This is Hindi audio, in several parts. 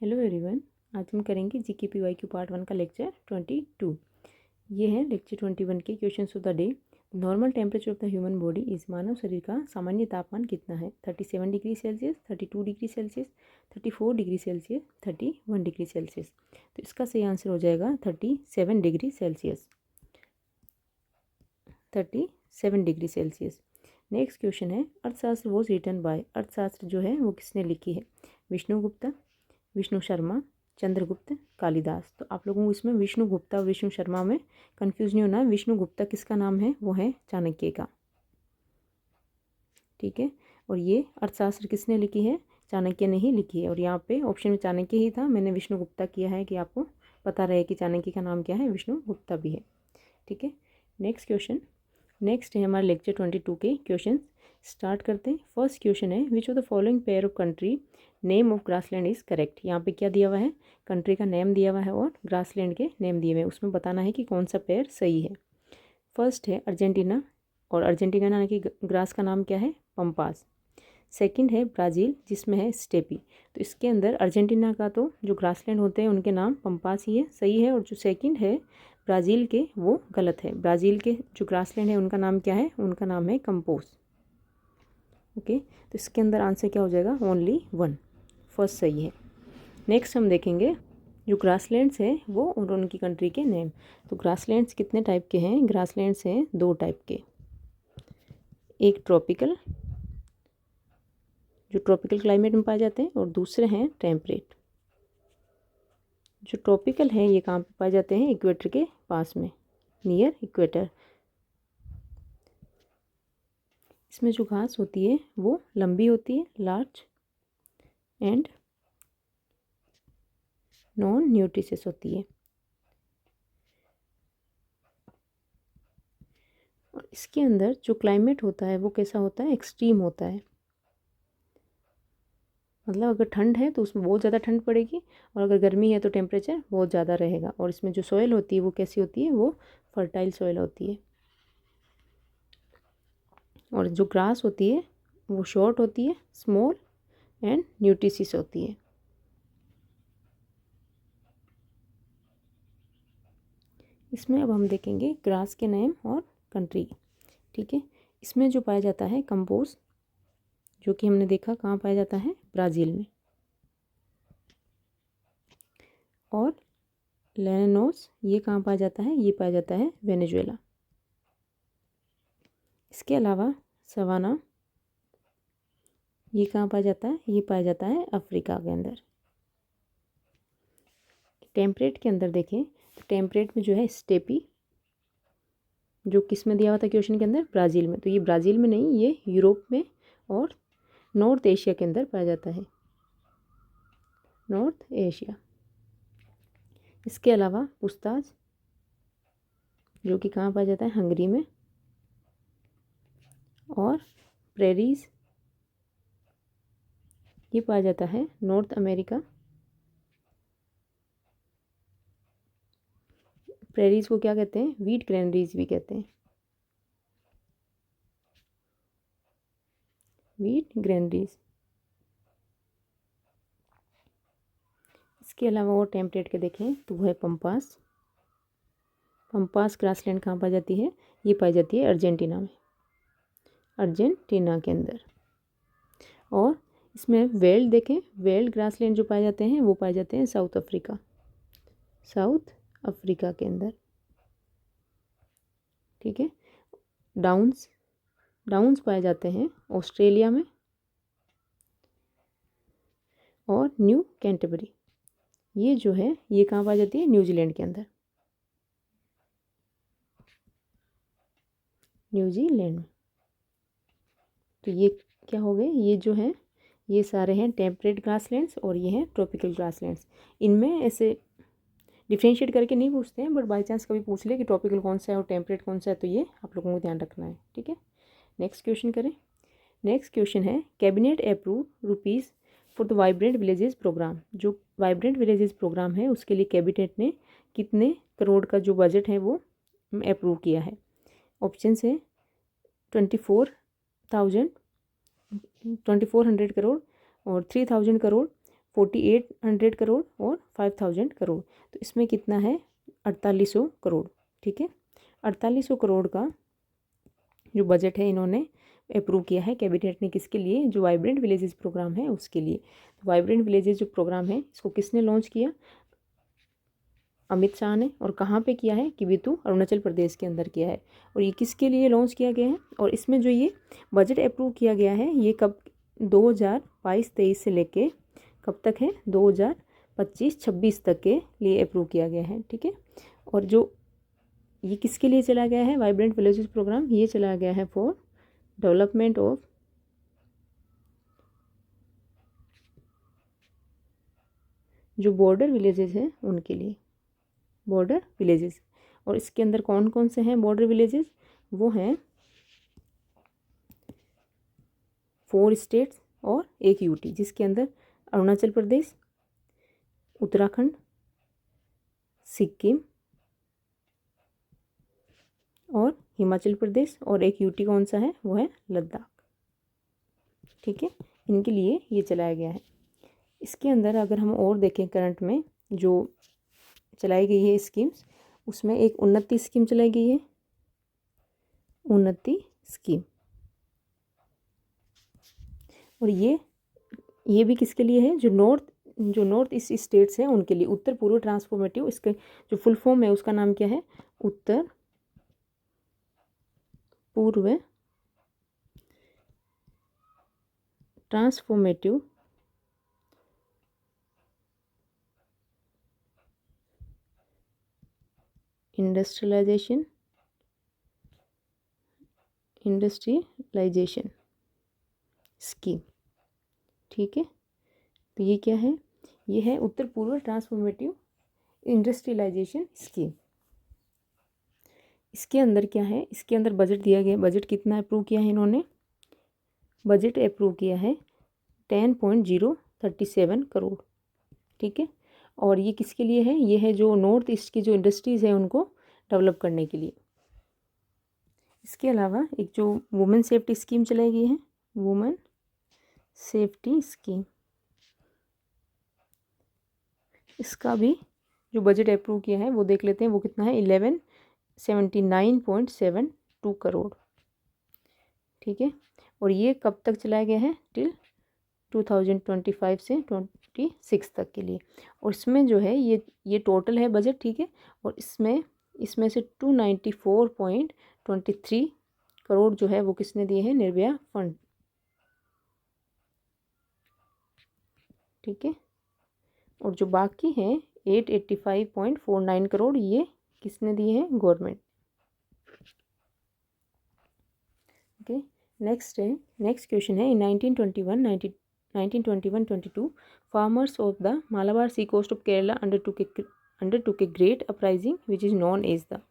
Hello everyone. आज हम करेंगे GKPYQ पार्ट 1 का लेक्चर 22। ये है लेक्चर 21 के questions of the day. Normal temperature of the human body is मानव शरीर का सामान्य तापमान कितना है? 37 degree Celsius, 32 degree Celsius, 34 degree Celsius, 31 degree Celsius. तो इसका सही आंसर हो जाएगा 37 degree Celsius. 37 degree Celsius. Next question है अर्थशास्त्र वॉज रिटन बाय। अर्थशास्त्र जो है वो किसने लिखी है? विष्णुगुप्ता, विष्णु शर्मा, चंद्रगुप्त, कालिदास। तो आप लोगों को इसमें विष्णुगुप्ता और विष्णु शर्मा में कंफ्यूज नहीं होना है। विष्णुगुप्ता किसका नाम है? वो है चाणक्य का। ठीक है। और ये अर्थशास्त्र किसने लिखी है? चाणक्य ने ही लिखी है। और यहाँ पे ऑप्शन में चाणक्य ही था, मैंने विष्णुगुप्ता किया है कि आपको पता रहे कि चाणक्य का नाम क्या है, विष्णुगुप्ता भी है। ठीक है। नेक्स्ट क्वेश्चन, नेक्स्ट है हमारे लेक्चर 22 के क्वेश्चन। स्टार्ट करते हैं। फर्स्ट क्वेश्चन है विच of the following pair of country name of grassland is correct. यहाँ पे क्या दिया हुआ है? कंट्री का नेम दिया हुआ है और ग्रासलैंड के नेम दिए हुए हैं। उसमें बताना है कि कौन सा पेयर सही है। फर्स्ट है अर्जेंटीना, और अर्जेंटीना की ग्रास का नाम क्या है? पंपास। सेकंड है ब्राज़ील, जिसमें है स्टेपी। तो इसके अंदर अर्जेंटीना का तो जो ग्रासलैंड होते हैं उनके नाम पंपास ही है, सही है। और जो सेकंड है ब्राज़ील के, वो गलत है। ब्राज़ील के जो ग्रासलैंड है उनका नाम क्या है? उनका नाम है कंपोस। ओके। तो इसके अंदर आंसर क्या हो जाएगा? ओनली 1, फर्स्ट सही है। नेक्स्ट हम देखेंगे जो ग्रासलैंड्स हैं वो और उनकी कंट्री के नेम। तो ग्रासलैंड्स कितने टाइप के हैं? ग्रासलैंड्स हैं 2 टाइप के। एक ट्रॉपिकल, जो ट्रॉपिकल क्लाइमेट में पाए जाते हैं, और दूसरे हैं टेम्परेट। जो ट्रॉपिकल है ये कहाँ पे पाए जाते हैं? इक्वेटर के पास में, नियर इक्वेटर। इसमें जो घास होती है वो लंबी होती है, लार्ज एंड नॉन न्यूट्रिशियस होती है। और इसके अंदर जो क्लाइमेट होता है वो कैसा होता है? एक्सट्रीम होता है। मतलब अगर ठंड है तो उसमें बहुत ज़्यादा ठंड पड़ेगी, और अगर गर्मी है तो टेम्परेचर बहुत ज़्यादा रहेगा। और इसमें जो सॉइल होती है वो कैसी होती है? वो फर्टाइल सॉइल होती है। और जो ग्रास होती है वो शॉर्ट होती है, स्मॉल एंड न्यूट्रिशियस होती है। इसमें अब हम देखेंगे ग्रास के नेम और कंट्री। ठीक है। इसमें जो पाया जाता है कंपोज, जो कि हमने देखा कहाँ पाया जाता है? ब्राज़ील में। और लेनोस ये कहाँ पाया जाता है? ये पाया जाता है वेनेजुएला। इसके अलावा सवाना ये कहाँ पाया जाता है? ये पाया जाता है अफ्रीका के अंदर। टेम्परेट के अंदर देखें तो टेम्परेट में जो है स्टेपी, जो किस में दिया हुआ था क्वेश्चन के अंदर? ब्राज़ील में। तो ये ब्राज़ील में नहीं, ये यूरोप में और नॉर्थ एशिया के अंदर पाया जाता है, नॉर्थ एशिया। इसके अलावा पुस्ताज, जो कि कहाँ पाया जाता है? हंगरी में। और प्रेरीज ये पाया जाता है नॉर्थ अमेरिका। प्रेरीज को क्या कहते हैं? वीट ग्रैनरीज भी कहते हैं, वीट ग्रैनरीज। इसके अलावा और टेम्परेट के देखें तो वो है पंपास। पंपास ग्रासलैंड कहाँ पाई जाती है? ये पाई जाती है अर्जेंटीना में, अर्जेंटीना के अंदर। और इसमें वेल्ड देखें, वेल्ड ग्रासलैंड जो पाए जाते हैं वो पाए जाते हैं साउथ अफ्रीका, साउथ अफ्रीका के अंदर। ठीक है। डाउन्स, डाउन्स पाए जाते हैं ऑस्ट्रेलिया में और न्यू कैंटरबरी। ये जो है ये कहाँ पाई जाती है? न्यूजीलैंड के अंदर, न्यूजीलैंड में। तो ये क्या हो गए? ये जो है ये सारे हैं टेम्परेट ग्रासलैंड्स और ये हैं ट्रॉपिकल ग्रासलैंड्स। इनमें ऐसे डिफ्रेंशिएट करके नहीं पूछते हैं, बट बाई चांस कभी पूछ ले कि ट्रॉपिकल कौन सा है और टेम्परेट कौन सा है, तो ये आप लोगों को ध्यान रखना है। ठीक है। नेक्स्ट क्वेश्चन करें। नेक्स्ट क्वेश्चन है cabinet approve rupees for the vibrant villages program. जो वाइब्रेंट विलेजेस प्रोग्राम है उसके लिए कैबिनेट ने कितने करोड़ का जो बजट है वो अप्रूव किया है? ऑप्शन है 24,000 2400 करोड़, और 3000 करोड़, 4800 करोड़ और 5000 करोड़। तो इसमें कितना है 4800 करोड़। ठीक है, 4800 करोड़ का जो बजट है इन्होंने अप्रूव किया है कैबिनेट ने, किसके लिए, जो वाइब्रेंट विलेजेस प्रोग्राम है उसके लिए। तो वाइब्रेंट विलेजेस जो प्रोग्राम है इसको किसने लॉन्च किया, अमित शाह ने। और कहाँ पे किया है, किबिथु अरुणाचल प्रदेश के अंदर किया है। और ये किसके लिए लॉन्च किया गया है, और इसमें जो ये बजट अप्रूव किया गया है ये कब, 2022-23 से लेके कब तक है, 2025-26 तक के लिए अप्रूव किया गया है। ठीक है, और जो ये किसके लिए चला गया है वाइब्रेंट विलेजेस प्रोग्राम, ये चला गया है फॉर डेवलपमेंट ऑफ जो बॉर्डर विलेजेस हैं उनके लिए, बॉर्डर विलेजेस। और इसके अंदर कौन कौन से हैं बॉर्डर विलेजेस, वो हैं 4 स्टेट्स और 1 यूटी, जिसके अंदर अरुणाचल प्रदेश, उत्तराखंड, सिक्किम और हिमाचल प्रदेश, और 1 यूटी कौन सा है, वो है लद्दाख। ठीक है, इनके लिए ये चलाया गया है। इसके अंदर अगर हम और देखें करंट में जो चलाई गई है स्कीम्स, उसमें एक उन्नति स्कीम चलाई गई है, उन्नति स्कीम। और ये भी किसके लिए है, जो नॉर्थ ईस्ट स्टेट्स हैं उनके लिए, उत्तर पूर्व ट्रांसफॉर्मेटिव, इसके जो फुल फॉर्म है उसका नाम क्या है, उत्तर पूर्व ट्रांसफॉर्मेटिव इंडस्ट्रियलाइजेशन स्कीम। ठीक है, तो ये क्या है, ये है उत्तर पूर्व ट्रांसफॉर्मेटिव इंडस्ट्रियलाइजेशन स्कीम। इसके अंदर क्या है, इसके अंदर बजट दिया गया, बजट कितना अप्रूव किया है इन्होंने, बजट अप्रूव किया है 10.037 करोड़। ठीक है, और ये किसके लिए है, ये है जो नॉर्थ ईस्ट की जो इंडस्ट्रीज़ है उनको डेवलप करने के लिए। इसके अलावा एक जो वुमेन सेफ्टी स्कीम चलाई गई है, वुमेन सेफ्टी स्कीम, इसका भी जो बजट अप्रूव किया है वो देख लेते हैं, वो कितना है 1179.72 करोड़। ठीक है, और ये कब तक चलाया गया है, टिल 2025 से 26 तक के लिए। और इसमें जो है ये टोटल है बजट। ठीक है, और इसमें से 294.23 करोड़ जो है वो किसने दिए हैं, निर्भया फंड। ठीक है, और जो बाकी हैं 885.49 करोड़ ये किसने दिए हैं, गवर्नमेंट। ओके, नेक्स्ट क्वेश्चन है, in 1921-22 farmers of the Malabar sea coast of Kerala undertook a great uprising which is known as the.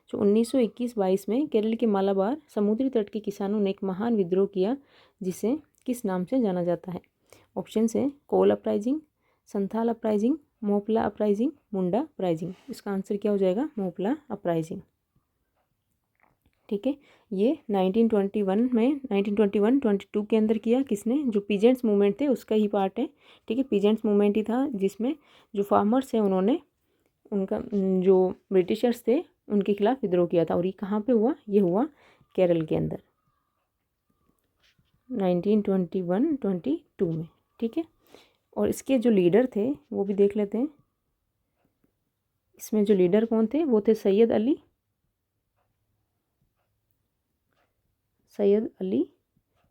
जो 1921-22 में केरल के मालाबार समुद्री तट के किसानों ने एक महान विद्रोह किया जिसे किस नाम से जाना जाता है। ऑप्शन है Kol uprising, Santhal uprising, Moplah uprising, Munda uprising. इसका आंसर क्या हो जाएगा, मोपला अपराइजिंग। ठीक है, ये 1921-22 के अंदर किया किसने, जो पीजेंट्स मूवमेंट थे उसका ही पार्ट है। ठीक है, पीजेंट्स मूवमेंट ही था जिसमें जो फार्मर्स हैं उन्होंने उनका जो ब्रिटिशर्स थे उनके खिलाफ विद्रोह किया था। और ये कहाँ पे हुआ, ये हुआ केरल के अंदर 1921-22 में। ठीक है, और इसके जो लीडर थे वो भी देख लेते हैं। इसमें जो लीडर कौन थे, वो थे सैयद अली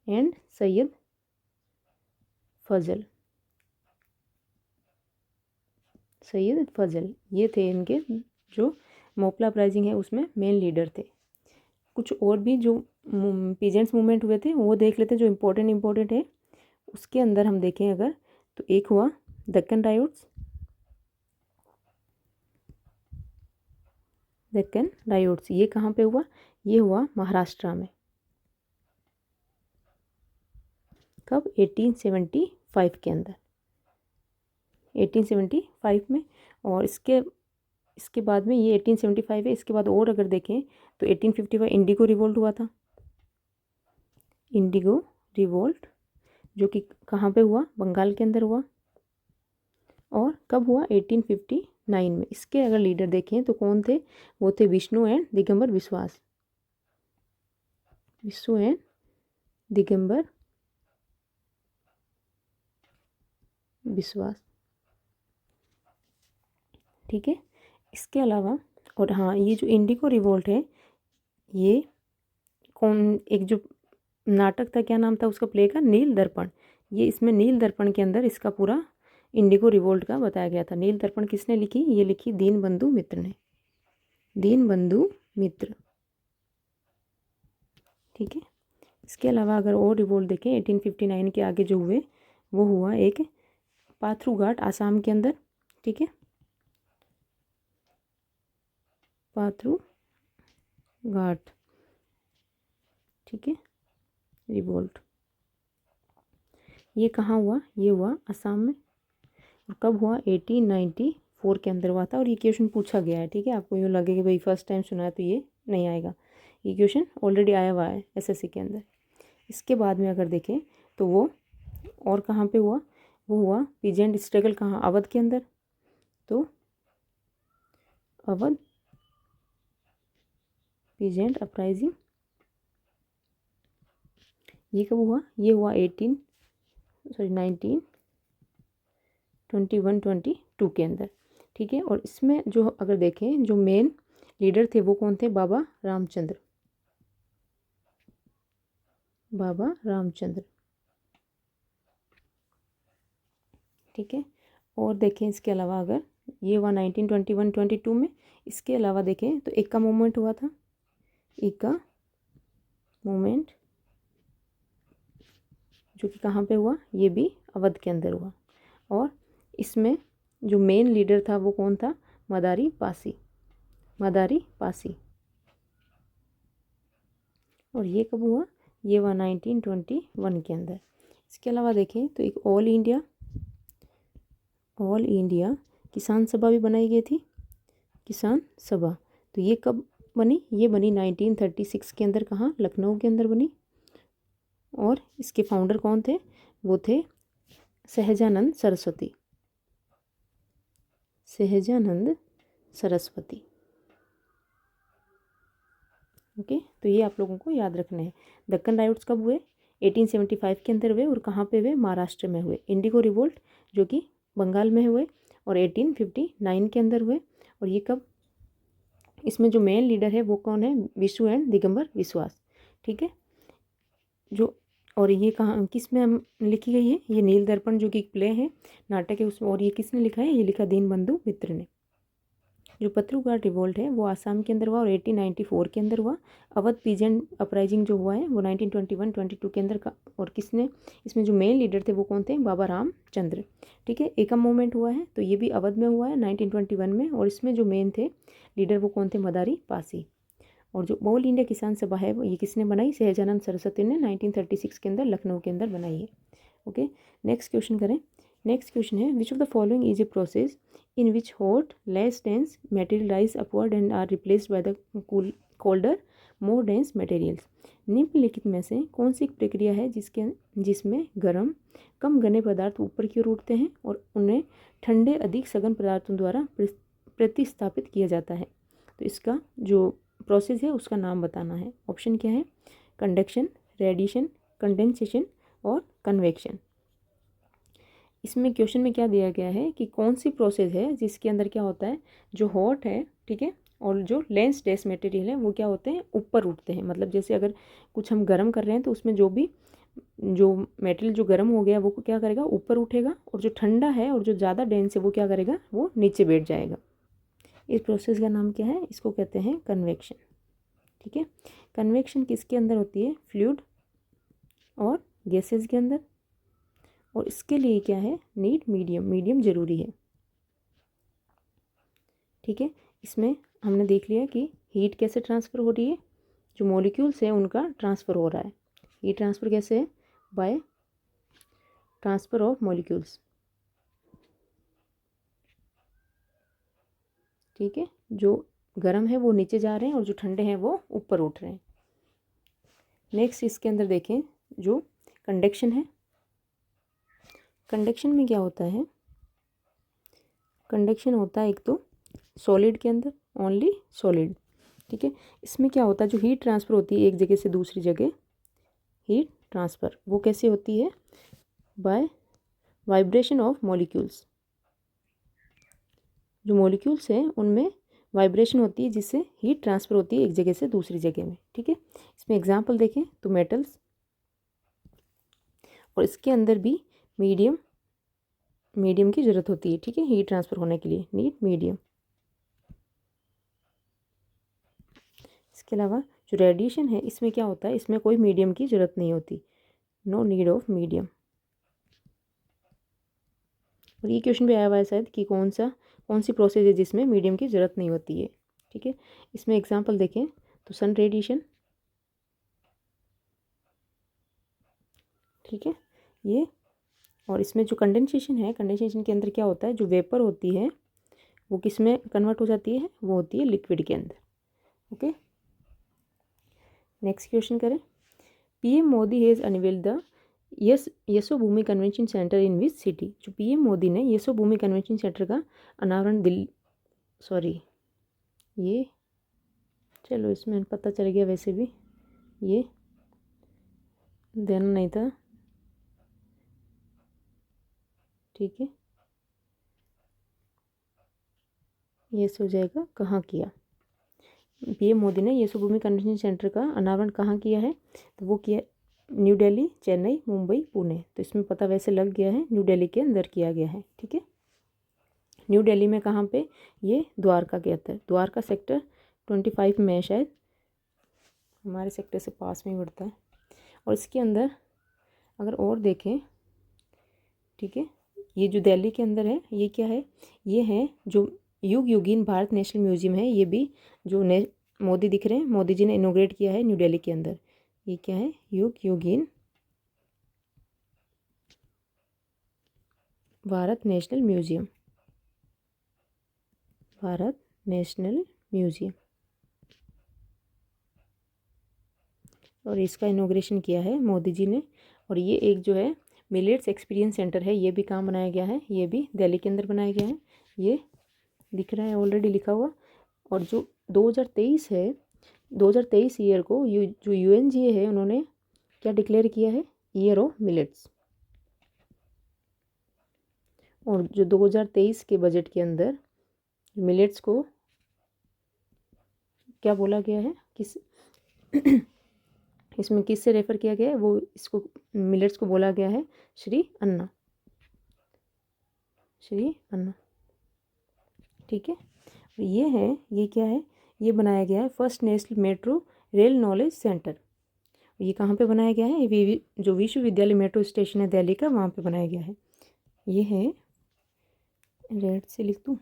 एंड सैयद फजल। ये थे इनके जो मोपला अपराइजिंग है उसमें मेन लीडर थे। कुछ और भी जो पीजेंट्स मूवमेंट हुए थे वो देख लेते हैं जो इम्पोर्टेंट है। उसके अंदर हम देखें अगर तो एक हुआ दक्कन रायोट्स। ये कहाँ पे हुआ, ये हुआ महाराष्ट्र में। कब, 1875 के अंदर, 1875 में। और इसके बाद में ये 1875 है। इसके बाद और अगर देखें तो 1855 इंडिगो रिवोल्ट हुआ था, इंडिगो रिवोल्ट जो कि कहाँ पे हुआ, बंगाल के अंदर हुआ। और कब हुआ 1859 में। इसके अगर लीडर देखें तो कौन थे, वो थे विष्णु एंड दिगंबर बिश्वास, विष्णु एंड दिगंबर बिश्वास, ठीक है। इसके अलावा और हाँ, ये जो इंडिगो रिवोल्ट है, ये कौन, एक जो नाटक था, क्या नाम था उसका प्ले का, नील दर्पण। ये इसमें नील दर्पण के अंदर इसका पूरा इंडिगो रिवोल्ट का बताया गया था। नील दर्पण किसने लिखी, ये लिखी दीनबंधु मित्र ने, दीनबंधु मित्र, ठीक है। इसके अलावा अगर और रिवोल्ट देखें 1859 के आगे जो हुए, वो हुआ एक पाथरू घाट आसाम के अंदर, ठीक है, पाथरू घाट, ठीक है, रिवोल्ट। ये कहाँ हुआ, ये हुआ असम में। और कब हुआ, 1894 के अंदर हुआ था। और ये क्वेश्चन पूछा गया है, ठीक है। आपको यूँ लगे कि भाई फर्स्ट टाइम सुना है तो ये नहीं आएगा, ये क्वेश्चन ऑलरेडी आया हुआ है एसएससी के अंदर। इसके बाद में अगर देखें तो वो और कहाँ पे हुआ, वो हुआ पीजेंट स्ट्रगल, कहाँ, अवध के अंदर। तो अवध पीजेंट अपराइजिंग, ये कब हुआ, ये हुआ 1921-22 के अंदर, ठीक है। और इसमें जो अगर देखें जो मेन लीडर थे वो कौन थे, बाबा रामचंद्र, बाबा रामचंद्र, ठीक है। और देखें इसके अलावा अगर ये हुआ 1921-22 में। इसके अलावा देखें तो एक का मूवमेंट हुआ था, एक का मूवमेंट जो कि कहाँ पे हुआ, ये भी अवध के अंदर हुआ। और इसमें जो मेन लीडर था वो कौन था, मदारी पासी, मदारी पासी। और ये कब हुआ, ये हुआ 1921 के अंदर। इसके अलावा देखें तो एक ऑल इंडिया किसान सभा भी बनाई गई थी, किसान सभा। तो ये कब बनी, ये बनी 1936 के अंदर, कहाँ, लखनऊ के अंदर बनी। और इसके फाउंडर कौन थे, वो थे सहजानंद सरस्वती, सहजानंद सरस्वती, ओके। तो ये आप लोगों को याद रखना है। दक्कन राइट्स कब हुए, 1875 के अंदर हुए। और कहाँ पे हुए, महाराष्ट्र में हुए। इंडिगो रिवोल्ट जो कि बंगाल में हुए और 1859 के अंदर हुए। और ये कब, इसमें जो मेन लीडर है वो कौन है, विष्णु एंड दिगंबर बिश्वास, ठीक है। जो और ये कहाँ किस में हम लिखी गई है, ये नील दर्पण जो कि एक प्ले है, नाटक है उसमें। और ये किसने लिखा है, ये लिखा दीनबंधु मित्र ने। जो पत्रुघाट रिवोल्ट है वो आसाम के अंदर हुआ और 1894 के अंदर हुआ। अवध पीजेंट अपराइजिंग जो हुआ है वो 1921-22 के अंदर का। और किसने, इसमें जो मेन लीडर थे वो कौन थे, बाबा रामचंद्र, ठीक है। एकम मूवमेंट हुआ है तो ये भी अवध में हुआ है 1921 में। और इसमें जो मेन थे लीडर वो कौन थे, मदारी पासी। और जो ऑल इंडिया किसान सभा है ये किसने बनाई, सहजानंद सरस्वती ने 1936 के अंदर लखनऊ के अंदर बनाई है, ओके। नेक्स्ट क्वेश्चन करें। नेक्स्ट क्वेश्चन है, विच of the following is a process in which hot less dense material rise upward and are replaced by the colder more dense materials। निम्नलिखित में से कौन सी एक प्रक्रिया है जिसमें गर्म कम घने पदार्थ ऊपर की ओर उठते हैं और उन्हें ठंडे अधिक सघन पदार्थों द्वारा प्रतिस्थापित किया जाता है। तो इसका जो प्रोसेस है उसका नाम बताना है। ऑप्शन क्या है, कंडक्शन, रेडिएशन, कंडेंसेशन और कन्वेक्शन। इसमें क्वेश्चन में क्या दिया गया है कि कौन सी प्रोसेस है जिसके अंदर क्या होता है, जो हॉट है, ठीक है, और जो लेंस डेस मटेरियल है वो क्या होते हैं, ऊपर उठते हैं। मतलब जैसे अगर कुछ हम गर्म कर रहे हैं तो उसमें जो मटेरियल जो गर्म हो गया वो क्या करेगा, ऊपर उठेगा। और जो ठंडा है और जो ज़्यादा डेंस है वो क्या करेगा, वो नीचे बैठ जाएगा। इस प्रोसेस का नाम क्या है, इसको कहते हैं कन्वेक्शन, ठीक है। कन्वेक्शन किसके अंदर होती है, फ्लूइड और गैसेस के अंदर। और इसके लिए क्या है, नीड मीडियम ज़रूरी है, ठीक है। इसमें हमने देख लिया कि हीट कैसे ट्रांसफ़र हो रही है, जो मॉलिक्यूल्स है उनका ट्रांसफ़र हो रहा है। हीट ट्रांसफ़र कैसे है, बाय ट्रांसफ़र ऑफ मॉलिक्यूल्स, ठीक है। जो गर्म है वो नीचे जा रहे हैं और जो ठंडे हैं वो ऊपर उठ रहे हैं। नेक्स्ट इसके अंदर देखें जो कंडक्शन है। कंडक्शन में क्या होता है, कंडक्शन होता है एक तो सॉलिड के अंदर, ओनली सॉलिड, ठीक है। इसमें क्या होता है, जो हीट ट्रांसफ़र होती है एक जगह से दूसरी जगह, हीट ट्रांसफ़र वो कैसे होती है, बाय वाइब्रेशन ऑफ मॉलिक्यूल्स। जो मॉलिक्यूल्स हैं उनमें वाइब्रेशन होती है जिससे हीट ट्रांसफ़र होती है एक जगह से दूसरी जगह में, ठीक है। इसमें एग्जांपल देखें तो मेटल्स, और इसके अंदर भी मीडियम की ज़रूरत होती है, ठीक है, हीट ट्रांसफ़र होने के लिए नीड मीडियम। इसके अलावा जो रेडिएशन है इसमें क्या होता है, इसमें कोई मीडियम की ज़रूरत नहीं होती, नो नीड ऑफ मीडियम। और ये क्वेश्चन भी आया हुआ है शायद कि कौन सी प्रोसेस है जिसमें मीडियम की ज़रूरत नहीं होती है, ठीक है। इसमें एग्जांपल देखें तो सन रेडिएशन, ठीक है ये। और इसमें जो कंडेंसेशन है, कंडेंसेशन के अंदर क्या होता है, जो वेपर होती है वो किस में कन्वर्ट हो जाती है, वो होती है लिक्विड के अंदर, ओके। नेक्स्ट क्वेश्चन करें। PM Modi has unveiled the Yashobhoomi convention centre in which city. जो पीएम मोदी ने यशोभूमि कन्वेंशन सेंटर का अनावरण ये चलो इसमें पता चल गया, वैसे भी ये देना नहीं था, ठीक है। ये हो जाएगा कहाँ किया, पीएम मोदी ने यशोभूमि कन्वेंशन सेंटर का अनावरण कहाँ किया है, तो वो किया न्यू दिल्ली, चेन्नई, मुंबई, पुणे। तो इसमें पता वैसे लग गया है, न्यू दिल्ली के अंदर किया गया है, ठीक है। न्यू दिल्ली में कहाँ पे, ये द्वारका के अंदर, द्वारका सेक्टर 25 में शायद, हमारे सेक्टर से पास में ही पड़ता है। और इसके अंदर अगर और देखें, ठीक है, ये जो दिल्ली के अंदर है ये क्या है, ये है जो युग युगीन भारत नेशनल म्यूजियम है। ये भी जो मोदी दिख रहे हैं, मोदी जी ने इनोग्रेट किया है न्यू दिल्ली के अंदर। ये क्या है, Yuge Yugeen Bharat national museum, Bharat national museum, और इसका इनोग्रेशन किया है मोदी जी ने। और ये एक जो है मिलेट्स एक्सपीरियंस सेंटर है, ये भी कहाँ बनाया गया है, ये भी दिल्ली के अंदर बनाया गया है, ये दिख रहा है ऑलरेडी लिखा हुआ। और जो 2023 है, 2023 ईयर को जो UNGA है उन्होंने क्या डिक्लेयर किया है, ईयर ऑफ मिलेट्स। और जो 2023 के बजट के अंदर मिलेट्स को क्या बोला गया है, किस इसमें किससे रेफर किया गया है, वो इसको मिलेट्स को बोला गया है श्री अन्ना, श्री अन्ना, ठीक है। ये है, ये क्या है, ये बनाया गया है first national metro rail knowledge centre. ये कहाँ पे बनाया गया है, ये जो विश्वविद्यालय मेट्रो स्टेशन है दिल्ली का, वहाँ पे बनाया गया है। ये है, रेड से लिख दूँ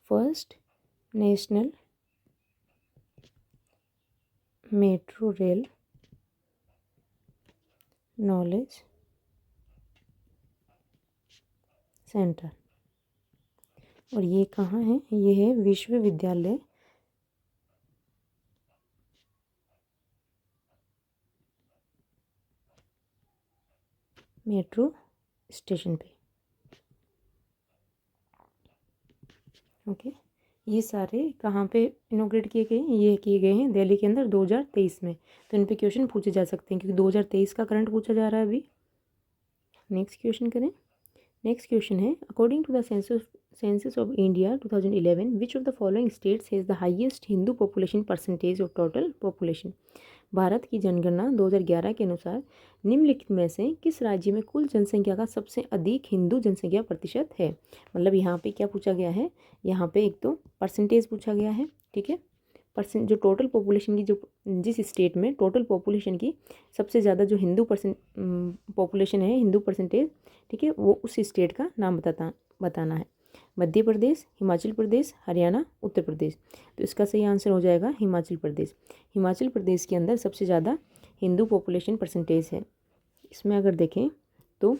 first national metro rail knowledge centre. और ये कहाँ है, ये है विश्वविद्यालय मेट्रो स्टेशन पे, ओके। ये सारे कहाँ पे इनोग्रेट किए गए हैं, ये किए गए हैं दिल्ली के अंदर 2023 में। तो इन पे क्वेश्चन पूछे जा सकते हैं क्योंकि 2023 का करंट पूछा जा रहा है अभी। नेक्स्ट क्वेश्चन करें। नेक्स्ट क्वेश्चन है, according to the census of India 2011 which of the following states has the highest Hindu population percentage of total population. Bharat की जनगणना 2011 के अनुसार निम्नलिखित में से किस राज्य में कुल जनसंख्या का सबसे अधिक हिंदू जनसंख्या प्रतिशत है। मतलब यहाँ पे क्या पूछा गया है, यहाँ पे एक तो परसेंटेज पूछा गया है, ठीक है। परसेंट जो टोटल पॉपुलेशन की, जो जिस स्टेट में टोटल पॉपुलेशन की सबसे ज़्यादा जो हिंदू पॉपुलेशन है, हिंदू परसेंटेज, ठीक है, वो उस स्टेट का नाम बताना है। मध्य प्रदेश, हिमाचल प्रदेश, हरियाणा, उत्तर प्रदेश। तो इसका सही आंसर हो जाएगा हिमाचल प्रदेश। हिमाचल प्रदेश के अंदर सबसे ज़्यादा हिंदू पॉपुलेशन परसेंटेज है। इसमें अगर देखें तो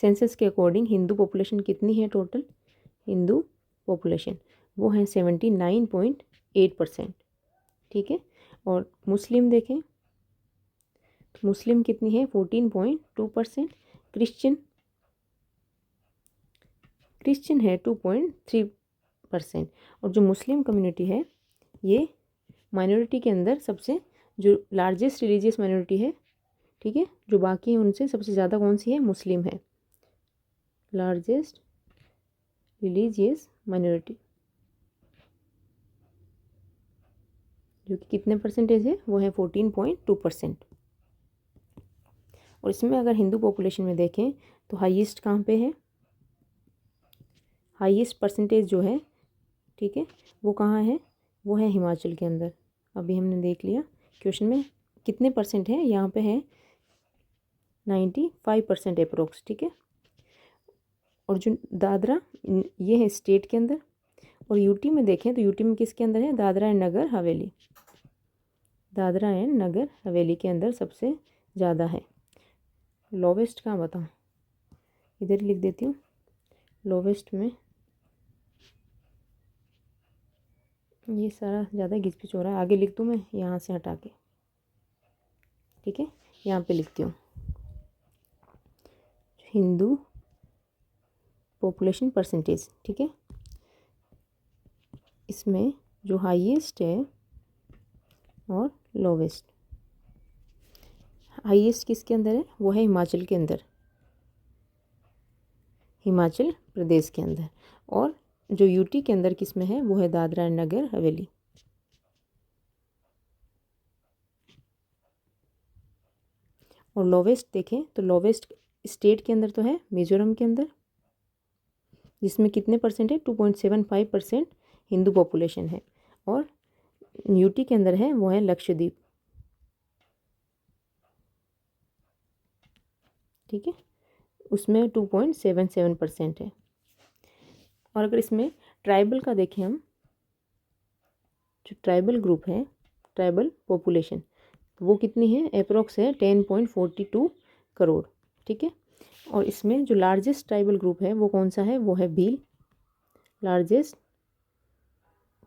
सेंसस के अकॉर्डिंग हिंदू पॉपुलेशन कितनी है, टोटल हिंदू पॉपुलेशन वो है 79.8%, ठीक है। और मुस्लिम देखें, मुस्लिम कितनी है 14.2%, क्रिश्चियन क्रिश्चियन है 2.3%। और जो मुस्लिम कम्युनिटी है ये माइनॉरिटी के अंदर सबसे जो लार्जेस्ट रिलीजियस माइनॉरिटी है, ठीक है, जो बाकी हैं उनसे सबसे ज़्यादा कौन सी है, मुस्लिम है, लार्जेस्ट रिलीजियस माइनॉरिटी, जो कि कितने परसेंटेज है, वो है 14.2%। और इसमें अगर हिंदू पॉपुलेशन में देखें तो हाईएस्ट कहाँ पे है, हाईएस्ट परसेंटेज जो है, ठीक है, वो कहाँ है, वो है हिमाचल के अंदर। अभी हमने देख लिया क्वेश्चन में कितने परसेंट है, यहाँ पे है 95% अप्रोक्स, ठीक है। और जो दादरा ये है स्टेट के अंदर, और यूटी में देखें तो यूटी में किसके अंदर है, दादरा एंड नगर हवेली, दादरा एंड नगर हवेली के अंदर सबसे ज़्यादा है। लोवेस्ट कहाँ बताऊँ, इधर लिख देती हूँ, लोवेस्ट में ये सारा ज़्यादा घिचपिच हो रहा है, आगे लिख दूँ मैं यहाँ से हटा के, ठीक है, यहाँ पे लिखती हूँ हिंदू पॉपुलेशन परसेंटेज, ठीक है। इसमें जो हाईएस्ट है और लोवेस्ट, हाईएस्ट किसके अंदर है, वो है हिमाचल के अंदर, हिमाचल प्रदेश के अंदर। और जो यूटी के अंदर किस में है, वो है दादरा एंड नगर हवेली। और लोवेस्ट देखें तो लोवेस्ट स्टेट के अंदर तो है मिजोरम के अंदर, जिसमें कितने परसेंट है, 2.75% हिंदू पॉपुलेशन है। और यूटी के अंदर है वो है लक्षद्वीप, ठीक है, उसमें 2.77% है। और अगर इसमें ट्राइबल का देखें हम, जो ट्राइबल ग्रुप है, ट्राइबल पॉपुलेशन, तो वो कितनी है, अप्रोक्स है 10.42 करोड़, ठीक है। और इसमें जो लार्जेस्ट ट्राइबल ग्रुप है वो कौन सा है, वो है भील, लार्जेस्ट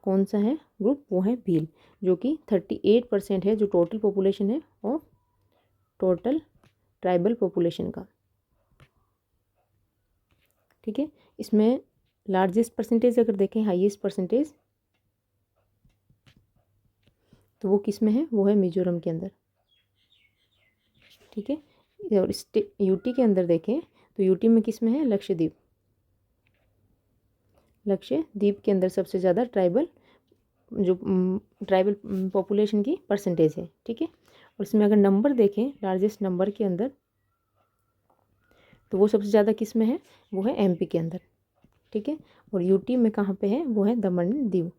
कौन सा है ग्रुप, वो है भील, जो कि 38% है जो टोटल पॉपुलेशन है और टोटल ट्राइबल पॉपुलेशन का, ठीक है। इसमें लार्जेस्ट परसेंटेज अगर देखें, हाईएस्ट परसेंटेज, तो वो किस में है, वो है मिजोरम के अंदर, ठीक है। और यूटी के अंदर देखें तो यूटी में किस में है, लक्षद्वीप, लक्षद्वीप के अंदर सबसे ज़्यादा ट्राइबल जो ट्राइबल पॉपुलेशन की परसेंटेज है, ठीक है। और इसमें अगर नंबर देखें लार्जेस्ट नंबर के अंदर, तो वो सबसे ज़्यादा किस में है, वो है एमपी के अंदर, ठीक है। और यूटी में कहाँ पे है, वो है दमन and Diu,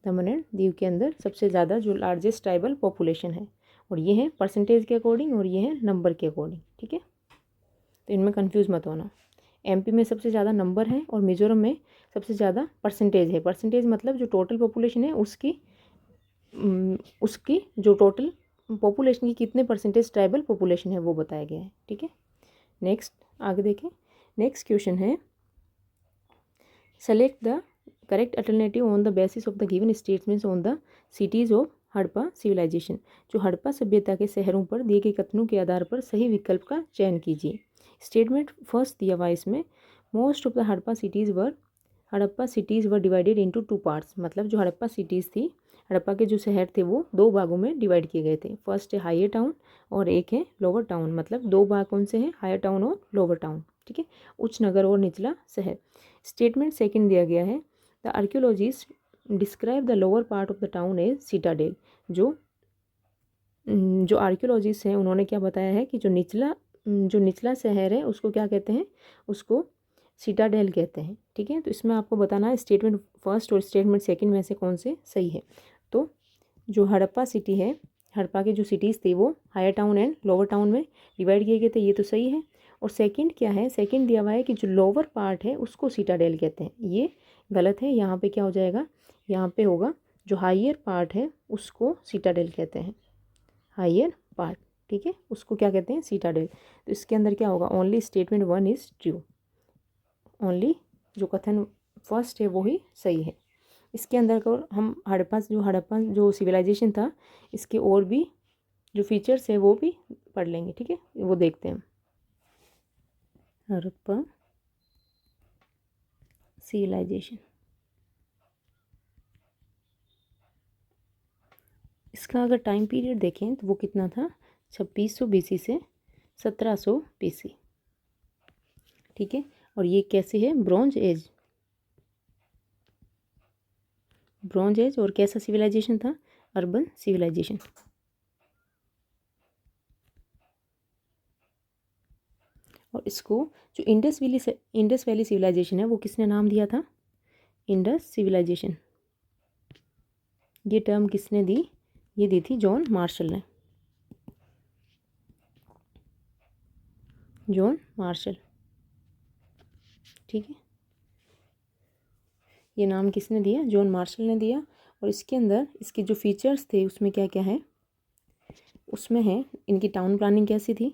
Daman and Diu के अंदर सबसे ज़्यादा जो लार्जेस्ट ट्राइबल पॉपुलेशन है। और ये है परसेंटेज के अकॉर्डिंग और ये है नंबर के अकॉर्डिंग, ठीक है। तो इनमें कंफ्यूज मत होना, एमपी में सबसे ज़्यादा नंबर है और मिजोरम में सबसे ज़्यादा परसेंटेज है। परसेंटेज मतलब जो टोटल पॉपुलेशन है उसकी जो टोटल पॉपुलेशन की कितने परसेंटेज ट्राइबल पॉपुलेशन है वो बताया गया है, ठीक है। नेक्स्ट आगे देखें, नेक्स्ट क्वेश्चन है, select the correct alternative on the basis of the given statements on the cities of Harappa civilization. जो हड़प्पा सभ्यता के शहरों पर दिए गए कथनों के आधार पर सही विकल्प का चयन कीजिए। स्टेटमेंट फर्स्ट दिया हुआ इसमें, most of the Harappa cities were divided into 2 parts, मतलब जो हड़प्पा सिटीज़ थी, हड़प्पा के जो शहर थे वो 2 भागों में डिवाइड किए गए थे। फर्स्ट है हायर टाउन और एक है लोअर टाउन, मतलब 2 भाग कौन से हैं, हायर टाउन और लोअर टाउन, ठीक है, उच्च नगर और निचला शहर। स्टेटमेंट सेकंड दिया गया है, the archaeologist describe the lower part of the town as citadel. जो आर्कियोलॉजिस्ट हैं उन्होंने क्या बताया है कि जो निचला शहर है उसको क्या कहते हैं, उसको सिटाडेल कहते हैं, ठीक है। तो इसमें आपको बताना है स्टेटमेंट फर्स्ट और स्टेटमेंट सेकंड में से कौन से सही है। तो जो हड़प्पा सिटी है, हड़प्पा की जो सिटीज़ थी वो higher town and lower town में डिवाइड किए गए थे, ये तो सही है। और सेकंड क्या है, सेकंड दिया हुआ है कि जो लोअर पार्ट है उसको सिटाडेल कहते हैं, ये गलत है। यहाँ पे क्या हो जाएगा, यहाँ पे होगा जो हायर पार्ट है उसको सिटाडेल कहते हैं, हायर पार्ट, ठीक है, उसको क्या कहते हैं, सिटाडेल। तो इसके अंदर क्या होगा, only statement 1 is true, only जो कथन फर्स्ट है वो ही सही है। इसके अंदर को हम हड़प्पा जो सिविलाइजेशन था, इसके और भी जो फीचर्स है वो भी पढ़ लेंगे, ठीक है, वो देखते हैं। हड़प्पा सिविलाइजेशन। इसका अगर टाइम पीरियड देखें तो वो कितना था, 2600 BC से 1700 BC। ठीक है, और ये कैसे है, ब्रॉन्ज एज। ब्रॉन्ज एज और कैसा सिविलाइजेशन था, अर्बन सिविलाइजेशन। और इसको जो इंडस वैली सिविलाइजेशन है वो किसने नाम दिया था, इंडस सिविलाइजेशन। ये टर्म किसने दी, ये दी थी जॉन मार्शल ने, जॉन मार्शल। ठीक है, ये नाम किसने दिया, जॉन मार्शल ने दिया। और इसके अंदर इसके जो फीचर्स थे उसमें क्या क्या है, उसमें है इनकी टाउन प्लानिंग कैसी थी,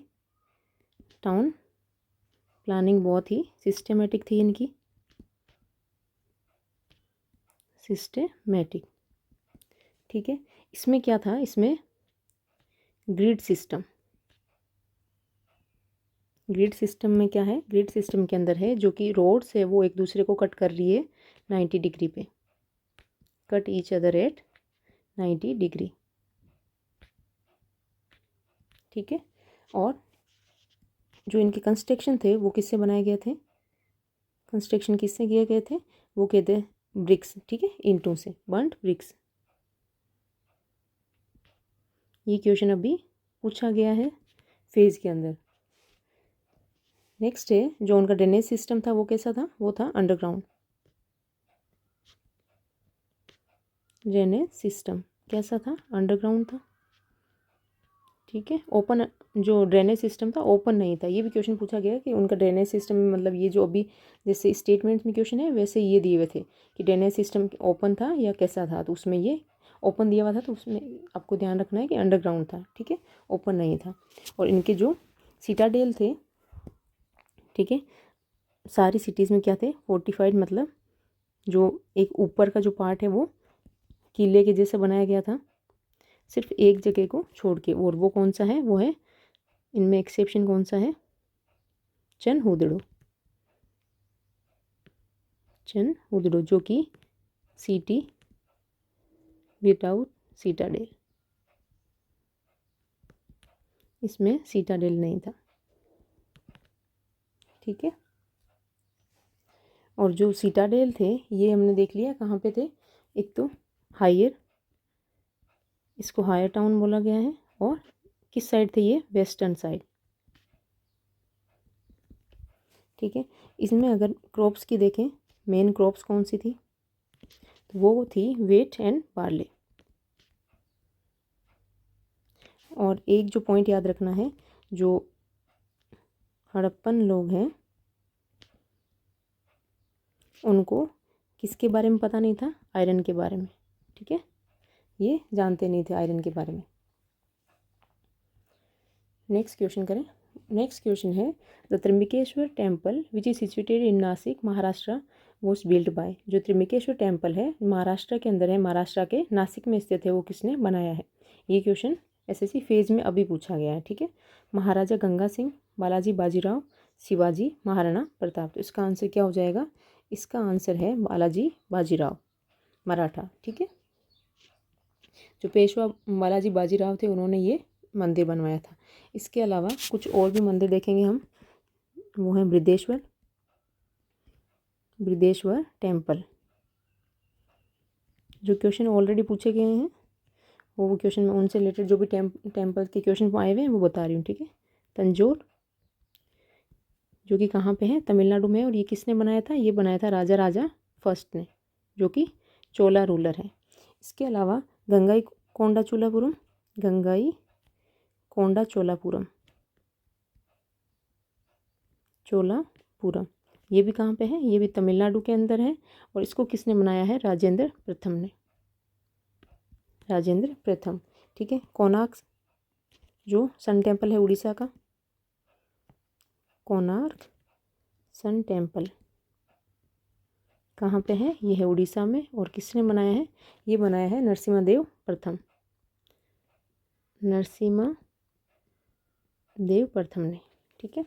टाउन प्लानिंग बहुत ही सिस्टमेटिक थी इनकी, सिस्टमेटिक। ठीक है, इसमें क्या था, इसमें ग्रिड सिस्टम। ग्रिड सिस्टम में क्या है, ग्रिड सिस्टम के अंदर है जो कि रोड्स है वो एक दूसरे को कट कर रही है 90 डिग्री पे, cut each other at 90 degree. ठीक है, और जो इनके कंस्ट्रक्शन थे वो किससे बनाए गए थे, कंस्ट्रक्शन किससे किए गए थे, वो कहते हैं ब्रिक्स। ठीक है, ईंटों से, बर्न्ट ब्रिक्स। ये क्वेश्चन अभी पूछा गया है फेज के अंदर। नेक्स्ट है जो उनका ड्रेनेज सिस्टम था वो कैसा था, वो था अंडरग्राउंड। ड्रेनेज सिस्टम कैसा था, अंडरग्राउंड था। ठीक है, ओपन जो ड्रेनेज सिस्टम था ओपन नहीं था। ये भी क्वेश्चन पूछा गया कि उनका ड्रेनेज सिस्टम में, मतलब ये जो अभी जैसे स्टेटमेंट में क्वेश्चन है वैसे ये दिए हुए थे कि ड्रेनेज सिस्टम ओपन था या कैसा था, तो उसमें ये ओपन दिया हुआ था, तो उसमें आपको ध्यान रखना है कि अंडरग्राउंड था। ठीक है, ओपन नहीं था। और इनके जो सिटाडेल थे, ठीक है, सारी सिटीज़ में क्या थे, फोर्टिफाइड, मतलब जो एक ऊपर का जो पार्ट है वो किले के जैसे बनाया गया था, सिर्फ एक जगह को छोड़ के। और वो कौन सा है, वो है, इनमें एक्सेप्शन कौन सा है, चनहुदड़ो। चनहुदड़ो जो कि सिटी विदाउट सीटाडेल, इसमें सीटाडेल नहीं था। ठीक है, और जो सीटाडेल थे ये हमने देख लिया कहाँ पे थे, एक तो हायर, इसको हायर टाउन बोला गया है, और किस साइड थे ये, वेस्टर्न साइड। ठीक है, इसमें अगर क्रॉप्स की देखें, मेन क्रॉप्स कौन सी थी, तो वो थी वेट एंड बार्ले। और एक जो पॉइंट याद रखना है, जो हड़प्पन लोग हैं उनको किसके बारे में पता नहीं था, आयरन के बारे में। ठीक है, ये जानते नहीं थे आयरन के बारे में। नेक्स्ट क्वेश्चन करें। नेक्स्ट क्वेश्चन है, the Trimbakeshwar temple which is situated in Nashik Maharashtra was build by. जो त्र्यंबकेश्वर टेम्पल है महाराष्ट्र के अंदर है, महाराष्ट्र के नासिक में स्थित है, वो किसने बनाया है। ये क्वेश्चन एसएससी फेज में अभी पूछा गया है। ठीक है, महाराजा गंगा सिंह, बालाजी बाजीराव, शिवाजी, महाराणा प्रताप। तो इसका आंसर क्या हो जाएगा, इसका आंसर है बालाजी बाजीराव मराठा। ठीक है, जो पेशवा बालाजी बाजीराव थे उन्होंने ये मंदिर बनवाया था। इसके अलावा कुछ और भी मंदिर देखेंगे हम, वो हैं बृहदेश्वर, बृहदेश्वर टेम्पल। जो क्वेश्चन ऑलरेडी पूछे गए हैं वो क्वेश्चन में उनसे रिलेटेड जो भी टेम्पल के क्वेश्चन आए हुए हैं वो बता रही हूँ। ठीक है, तंजौर जो कि कहाँ पे है, तमिलनाडु में। और ये किसने बनाया था, ये बनाया था राजा राजा फर्स्ट ने, जो कि चोला रूलर है। इसके अलावा गंगाई कोंडा चोलापुरम, गंगाई कोंडा चोलापुरम, चोलापुरम, ये भी कहाँ पे है, ये भी तमिलनाडु के अंदर है। और इसको किसने बनाया है, राजेंद्र प्रथम ने, राजेंद्र प्रथम। ठीक है, कोणार्क जो सन टेम्पल है उड़ीसा का, कोणार्क सन टेम्पल कहाँ पे है, ये है उड़ीसा में। और किसने बनाया है, ये बनाया है नरसिम्हा देव प्रथम, नरसिम्हा देव प्रथम ने। ठीक है,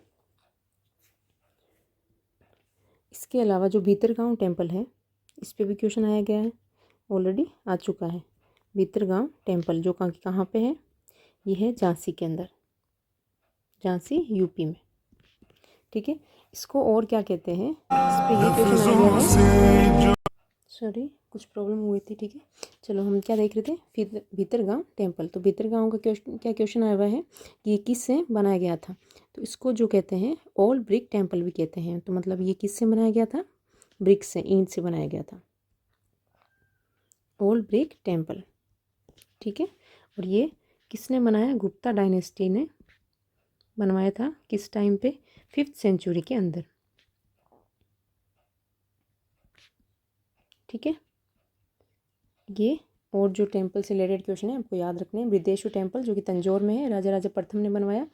इसके अलावा जो भीतरगांव टेम्पल है, इस पर भी क्वेश्चन आया गया है, ऑलरेडी आ चुका है। भीतरगांव टेम्पल जो कहाँ पे है, ये है झांसी के अंदर, झांसी यूपी में। ठीक है, इसको और क्या कहते हैं, इस पर ये क्वेश्चन आ गया है। सॉरी, कुछ प्रॉब्लम हुई थी। ठीक है, चलो हम क्या देख रहे थे, भीतरगांव टेम्पल। तो भीतरगांव का क्या क्वेश्चन आया हुआ है कि ये किस से बनाया गया था। तो इसको जो कहते हैं ऑल ब्रिक टेम्पल भी कहते हैं। तो मतलब ये किस से बनाया गया था, ब्रिक से, ईंट से बनाया गया था, ऑल ब्रिक टेम्पल। ठीक है, और ये किसने बनाया, गुप्ता डायनेस्टी ने बनवाया था। किस टाइम पे, 5th सेंचुरी के अंदर। ठीक है, ये और जो टेम्पल से रिलेटेड क्वेश्चन है आपको याद रखने हैं। बृहदेश्वर टेम्पल जो कि तंजौर में है, राजा प्रथम ने बनवाया।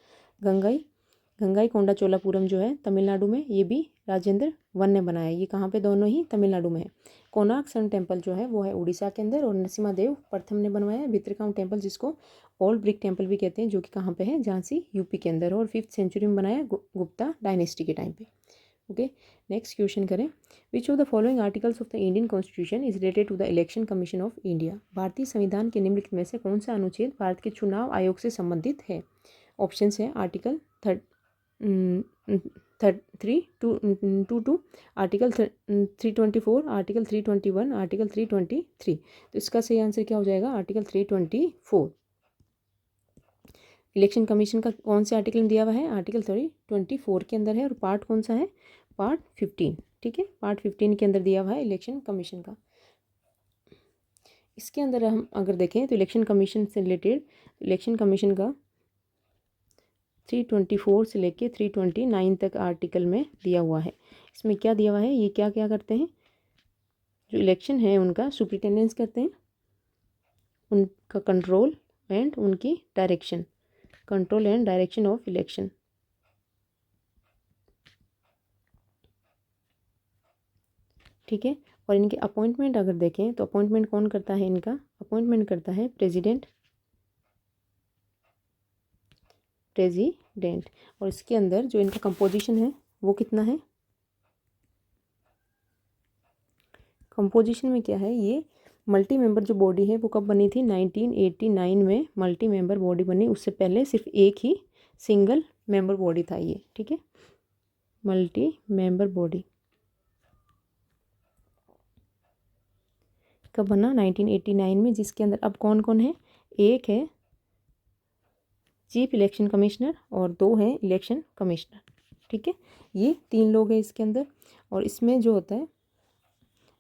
गंगाई कोंडा चोलापुरम जो है तमिलनाडु में, ये भी राजेंद्र वन ने बनाया। ये कहाँ पे, दोनों ही तमिलनाडु में है। कोणार्क सन टेम्पल जो है वो है उड़ीसा के अंदर, और नरसिम्हा प्रथम ने बनवाया। भीतरगांव टेम्पल जिसको ओल्ड ब्रिक टेम्पल भी कहते हैं, जो कि कहाँ पे है, झांसी यूपी के अंदर, और 5th सेंचुरी में बनाया गुप्ता डायनेस्टी के टाइम पे। ओके, नेक्स्ट क्वेश्चन करें। Which of the following articles of the Indian constitution is related to the election commission of India. भारतीय संविधान के निम्नलिखित में से कौन सा अनुच्छेद भारत के चुनाव आयोग से संबंधित है। ऑप्शन है आर्टिकल 322, आर्टिकल 324, आर्टिकल 321, आर्टिकल 323। तो इसका सही आंसर क्या हो जाएगा, आर्टिकल 324। इलेक्शन कमीशन का कौन से आर्टिकल में दिया हुआ है, आर्टिकल 324 के अंदर है, और पार्ट कौन सा है, पार्ट 15। ठीक है, पार्ट 15 के अंदर दिया हुआ है इलेक्शन कमीशन का। इसके अंदर हम अगर देखें तो इलेक्शन कमीशन से रिलेटेड, इलेक्शन कमीशन का 324 से लेके 329 तक आर्टिकल में दिया हुआ है। इसमें क्या दिया हुआ है, ये क्या क्या करते हैं, जो इलेक्शन है उनका सुपरिटेंडेंस करते हैं, उनका कंट्रोल एंड उनकी direction, control and direction of election. ठीक है, और इनके अपॉइंटमेंट अगर देखें तो अपॉइंटमेंट कौन करता है, इनका अपॉइंटमेंट करता है प्रेसिडेंट। और इसके अंदर जो इनका कंपोजिशन है वो कितना है, कंपोजिशन में क्या है, ये मल्टी मेंबर जो बॉडी है वो कब बनी थी, 1989 में मल्टी मेंबर बॉडी बनी। उससे पहले सिर्फ एक ही सिंगल मेंबर बॉडी था ये। ठीक है, मल्टी मेंबर बॉडी कब बना, 1989 में, जिसके अंदर अब कौन कौन है, एक है चीफ इलेक्शन कमिश्नर और 2 हैं इलेक्शन कमिश्नर। ठीक है, ये 3 लोग हैं इसके अंदर। और इसमें जो होता है,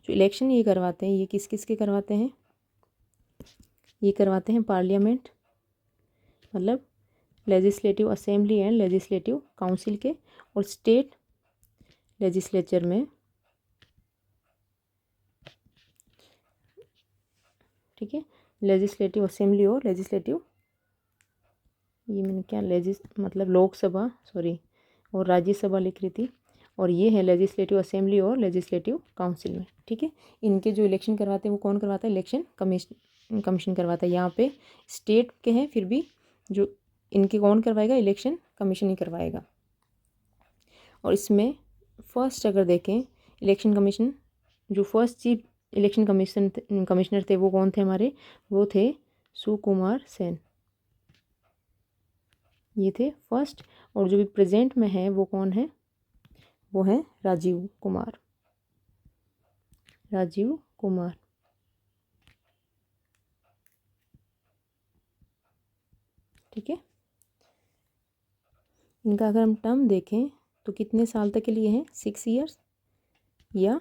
जो इलेक्शन ये करवाते हैं, ये किस किस के करवाते हैं, ये करवाते हैं पार्लियामेंट, मतलब legislative assembly and legislative council के, और स्टेट लेजिस्लेचर में। ठीक है, लेजिस्लेटिव असेंबली और लेजिस्लेटिव, ये मैंने क्या मतलब लोकसभा, सॉरी, और राज्यसभा लिख रही थी, और ये है लेजिस्लेटिव असेंबली और लेजिस्लेटिव काउंसिल में। ठीक है, इनके जो इलेक्शन करवाते हैं वो कौन करवाता है, इलेक्शन कमीशन करवाता है। यहाँ पे स्टेट के हैं, फिर भी जो इनके कौन करवाएगा, इलेक्शन कमीशन ही करवाएगा। और इसमें फर्स्ट अगर देखें इलेक्शन कमीशन, जो फर्स्ट चीफ इलेक्शन कमिश्नर थे वो कौन थे हमारे, वो थे सुकुमार सेन, ये थे फर्स्ट। और जो भी प्रेजेंट में है वो कौन है, वो है राजीव कुमार। ठीक है, इनका अगर हम टर्म देखें तो कितने साल तक के लिए है, 6 ईयर्स या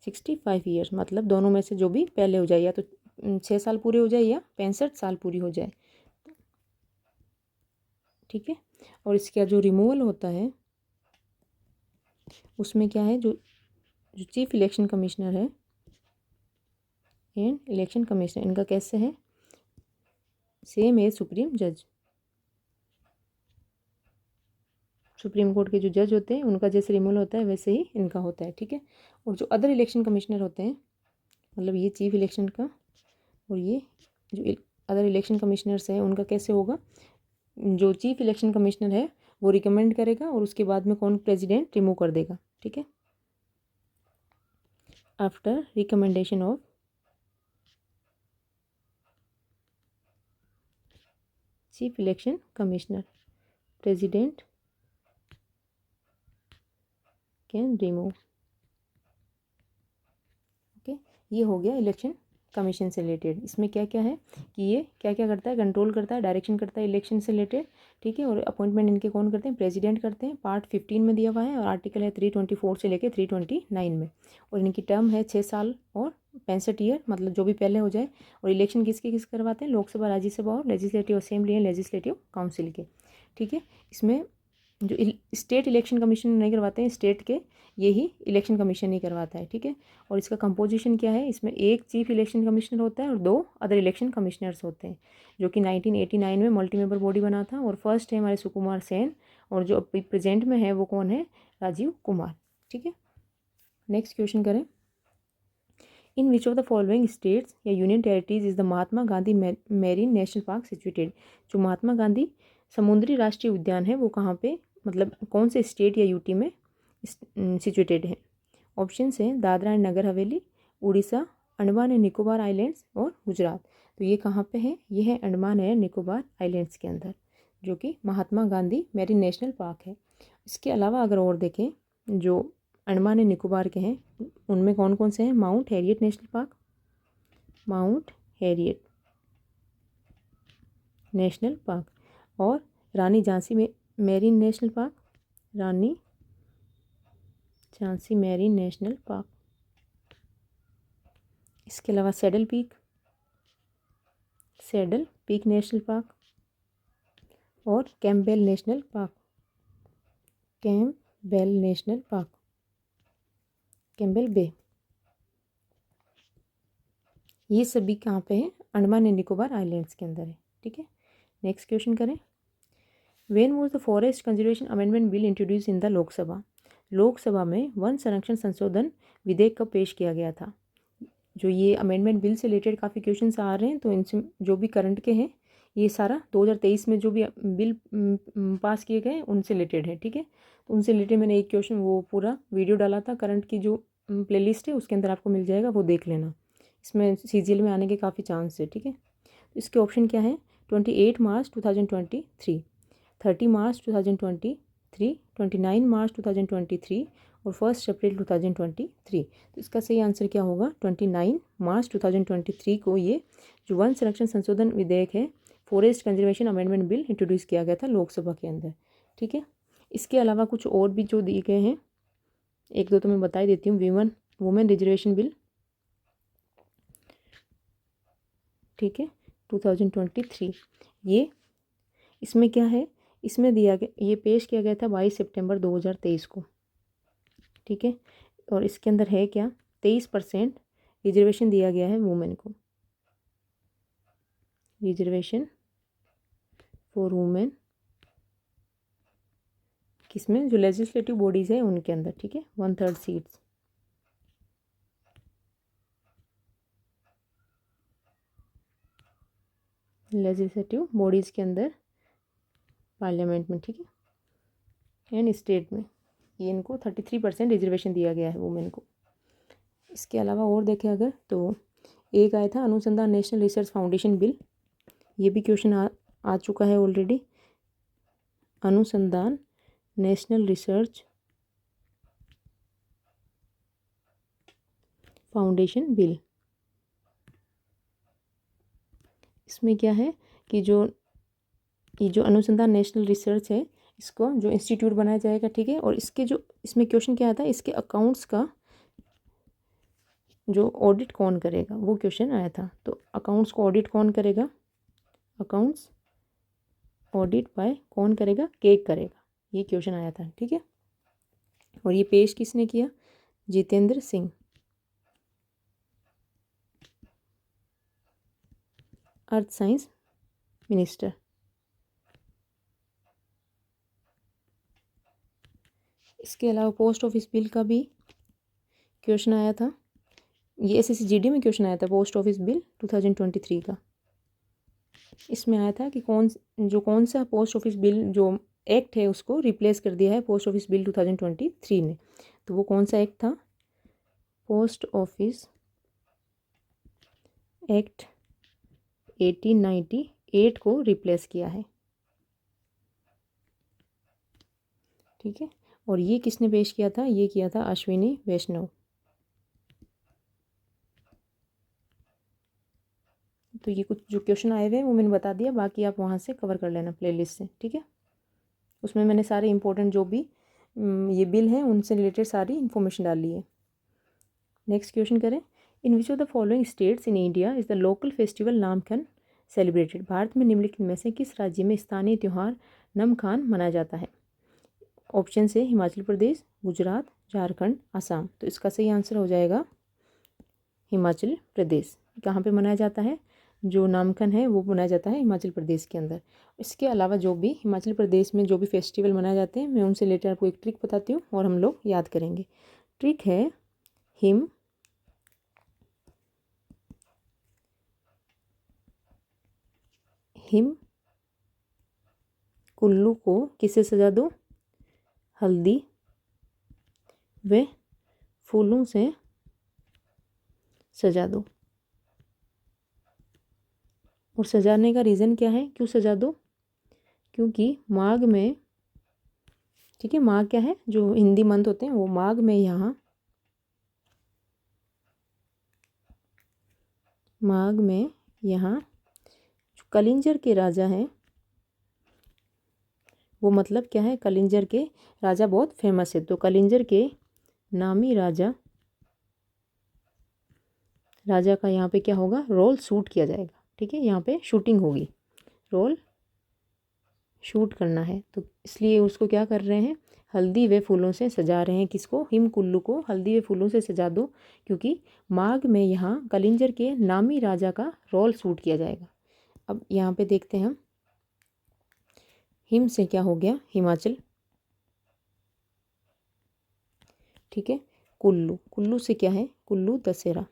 65 ईयर्स, मतलब दोनों में से जो भी पहले हो जाए, या तो 6 साल पूरे हो जाए या 65 साल पूरी हो जाए। ठीक है, और इसका जो रिमूवल होता है उसमें क्या है, जो चीफ इलेक्शन कमिश्नर है एंड इलेक्शन कमिश्नर, इनका कैसे है, सेम है सुप्रीम जज। सुप्रीम कोर्ट के जो जज होते हैं उनका जैसे रिमूवल होता है वैसे ही इनका होता है। ठीक है, और जो अदर इलेक्शन कमिश्नर होते हैं, मतलब ये चीफ इलेक्शन का, और ये जो अदर इलेक्शन कमिश्नर्स हैं उनका कैसे होगा, जो चीफ इलेक्शन कमिश्नर है वो रिकमेंड करेगा, और उसके बाद में कौन, प्रेसिडेंट रिमूव कर देगा। ठीक है, after recommendation of chief election commissioner, president can remove. Okay, ये हो गया इलेक्शन कमीशन से रिलेटेड। इसमें क्या क्या है कि ये क्या क्या करता है, कंट्रोल करता है, डायरेक्शन करता है इलेक्शन से रिलेटेड, ठीक है। और अपॉइंटमेंट इनके कौन करते हैं, प्रेसिडेंट करते हैं। पार्ट 15 में दिया हुआ है और आर्टिकल है 324 से लेकर 329 में। और इनकी टर्म है 6 साल और 65 ईयर, मतलब जो भी पहले हो जाए। और इलेक्शन किस करवाते हैं, लोकसभा, राज्यसभा और legislative assembly and legislative council के, ठीक है। इसमें जो स्टेट इलेक्शन कमीशन नहीं करवाते हैं, स्टेट के यही इलेक्शन कमीशन ही करवाता है, ठीक है। और इसका कंपोजिशन क्या है, इसमें एक चीफ इलेक्शन कमिश्नर होता है और 2 अदर इलेक्शन कमिश्नर्स होते हैं, जो कि 1989 में मल्टी मेंबर बॉडी बना था। और फर्स्ट है हमारे सुकुमार सेन, और जो अभी प्रेजेंट में है वो कौन है, राजीव कुमार, ठीक है। नेक्स्ट क्वेश्चन करें, in which of the following states या union territories is the Mahatma Gandhi marine national park situated. जो महात्मा गांधी समुद्री राष्ट्रीय उद्यान है वो कहाँ पे, मतलब कौन से स्टेट या यूटी में सिचुएटेड है। ऑप्शन है Dadra and Nagar Haveli, Orissa, Andaman and Nicobar islands और गुजरात। तो ये कहाँ पे है, ये है अंडमान एंड निकोबार आइलैंड्स के अंदर, जो कि महात्मा गांधी मैरीन नेशनल पार्क है। इसके अलावा अगर और देखें, जो अंडमान एंड निकोबार के हैं उनमें कौन कौन से हैं, Mount Harriet national park, Mount Harriet national park, और रानी झांसी में marine national park, Rani Jhansi marine national park. इसके अलावा सैडल पीक नेशनल पार्क और Campbell national park, Campbell national park, Campbell Bay. ये सभी कहाँ पे हैं, अंडमान एंड निकोबार आइलैंड्स के अंदर है, ठीक है। नेक्स्ट क्वेश्चन करें, when was the forest conservation amendment bill introduce in the Lok Sabha. Lok Sabha में वन संरक्षण संशोधन विधेयक कब पेश किया गया था। जो ये अमेंडमेंट बिल से रिलेटेड काफ़ी क्वेश्चंस आ रहे हैं, तो इनसे जो भी करंट के हैं ये सारा 2023 में जो भी बिल पास किए गए उनसे रिलेटेड है, ठीक है। तो उनसे रिलेटेड मैंने एक क्वेश्चन वो पूरा वीडियो डाला था, करंट की जो प्लेलिस्ट है उसके अंदर आपको मिल जाएगा, वो देख लेना। इसमें सीजीएल में आने के काफ़ी चांस है, ठीक है। तो इसके ऑप्शन क्या है, 28 मार्च 2023, 30 मार्च 2023, 29 मार्च 2023 और 1 अप्रैल 2023। तो इसका सही आंसर क्या होगा, 29 मार्च 2023 को ये जो वन संरक्षण संशोधन विधेयक है, forest conservation amendment bill introduce किया गया था लोकसभा के अंदर, ठीक है। इसके अलावा कुछ और भी जो दिए गए हैं, एक दो तो मैं बता ही देती हूँ। वुमेन रिजर्वेशन बिल, ठीक है, 2023। ये इसमें क्या है, इसमें दिया गया, ये पेश किया गया था 22 सितंबर 2023 को, ठीक है। और इसके अंदर है क्या, 23% रिजर्वेशन दिया गया है वुमेन को, रिजर्वेशन फॉर वुमेन, किसमें, जो लेजिस्लेटिव बॉडीज़ है उनके अंदर, ठीक है, 1/3 सीट्स। लेजिस्लेटिव बॉडीज़ के अंदर पार्लियामेंट में, ठीक है, एंड स्टेट में ये इनको 33% रिजर्वेशन दिया गया है वुमेन को। इसके अलावा और देखें अगर, तो एक आया था अनुसंधान नेशनल रिसर्च फाउंडेशन बिल, ये भी क्वेश्चन आ चुका है ऑलरेडी। अनुसंधान नेशनल रिसर्च फाउंडेशन बिल, इसमें क्या है कि ये जो अनुसंधान नेशनल रिसर्च है, इसको जो इंस्टीट्यूट बनाया जाएगा, ठीक है। और इसके जो इसमें क्वेश्चन क्या आता है, इसके अकाउंट्स का जो ऑडिट कौन करेगा, वो क्वेश्चन आया था। तो अकाउंट्स को ऑडिट कौन करेगा, अकाउंट्स ऑडिट बाय कौन करेगा, केक करेगा, ये क्वेश्चन आया था, ठीक है। और ये पेश किसने किया, Jitendra Singh, earth science minister. इसके अलावा पोस्ट ऑफिस बिल का भी क्वेश्चन आया था, ये SSC GD में क्वेश्चन आया था, पोस्ट ऑफिस बिल 2023 का। इसमें आया था कि कौन सा पोस्ट ऑफिस बिल जो एक्ट है उसको रिप्लेस कर दिया है पोस्ट ऑफिस बिल 2023 ने। तो वो कौन सा एक्ट था, पोस्ट ऑफिस एक्ट 1898 को रिप्लेस किया है। ठीक है, और ये किसने पेश किया था? ये किया था अश्विनी वैष्णव। तो ये कुछ जो क्वेश्चन आए हुए हैं वो मैंने बता दिया, बाकी आप वहाँ से कवर कर लेना प्लेलिस्ट से। ठीक है, उसमें मैंने सारे इंपॉर्टेंट जो भी ये बिल हैं उनसे रिलेटेड सारी इन्फॉर्मेशन डाली है। नेक्स्ट क्वेश्चन करें। In which of the following states in India is the local festival Namkhan celebrated? Bharat में निम्नलिखित में से किस राज्य में स्थानीय त्यौहार नमखान मनाया जाता है? ऑप्शन से हिमाचल प्रदेश, गुजरात, झारखंड, असम। तो इसका सही आंसर हो जाएगा हिमाचल प्रदेश। कहाँ पे मनाया जाता है? जो नामखान है वो मनाया जाता है हिमाचल प्रदेश के अंदर। इसके अलावा जो भी हिमाचल प्रदेश में जो भी फेस्टिवल मनाए जाते हैं मैं उनसे रिलेटेड आपको एक ट्रिक बताती हूँ और हम लोग याद करेंगे। ट्रिक है हिम कुल्लू को किससे सजा दो? हल्दी व फूलों से सजा दो। और सजाने का रीज़न क्या है? क्यों सजा दो? क्योंकि माघ में, ठीक है, माघ क्या है, जो हिंदी मंथ होते हैं वो माघ में यहाँ जो कलिंजर के राजा हैं वो, मतलब क्या है, कलिंजर के राजा बहुत फेमस है, तो कलिंजर के नामी राजा का यहाँ पे क्या होगा? रोल शूट किया जाएगा। ठीक है, यहाँ पे शूटिंग होगी, रोल शूट करना है, तो इसलिए उसको क्या कर रहे हैं? हल्दी व फूलों से सजा रहे हैं। किसको? हिम कुल्लू को हल्दी व फूलों से सजा दो, क्योंकि माघ में यहाँ कलिंजर के नामी राजा का रोल शूट किया जाएगा। अब यहाँ पे देखते हैं हम, हिम से क्या हो गया? हिमाचल। ठीक है, कुल्लू से क्या है? कुल्लू दशहरा,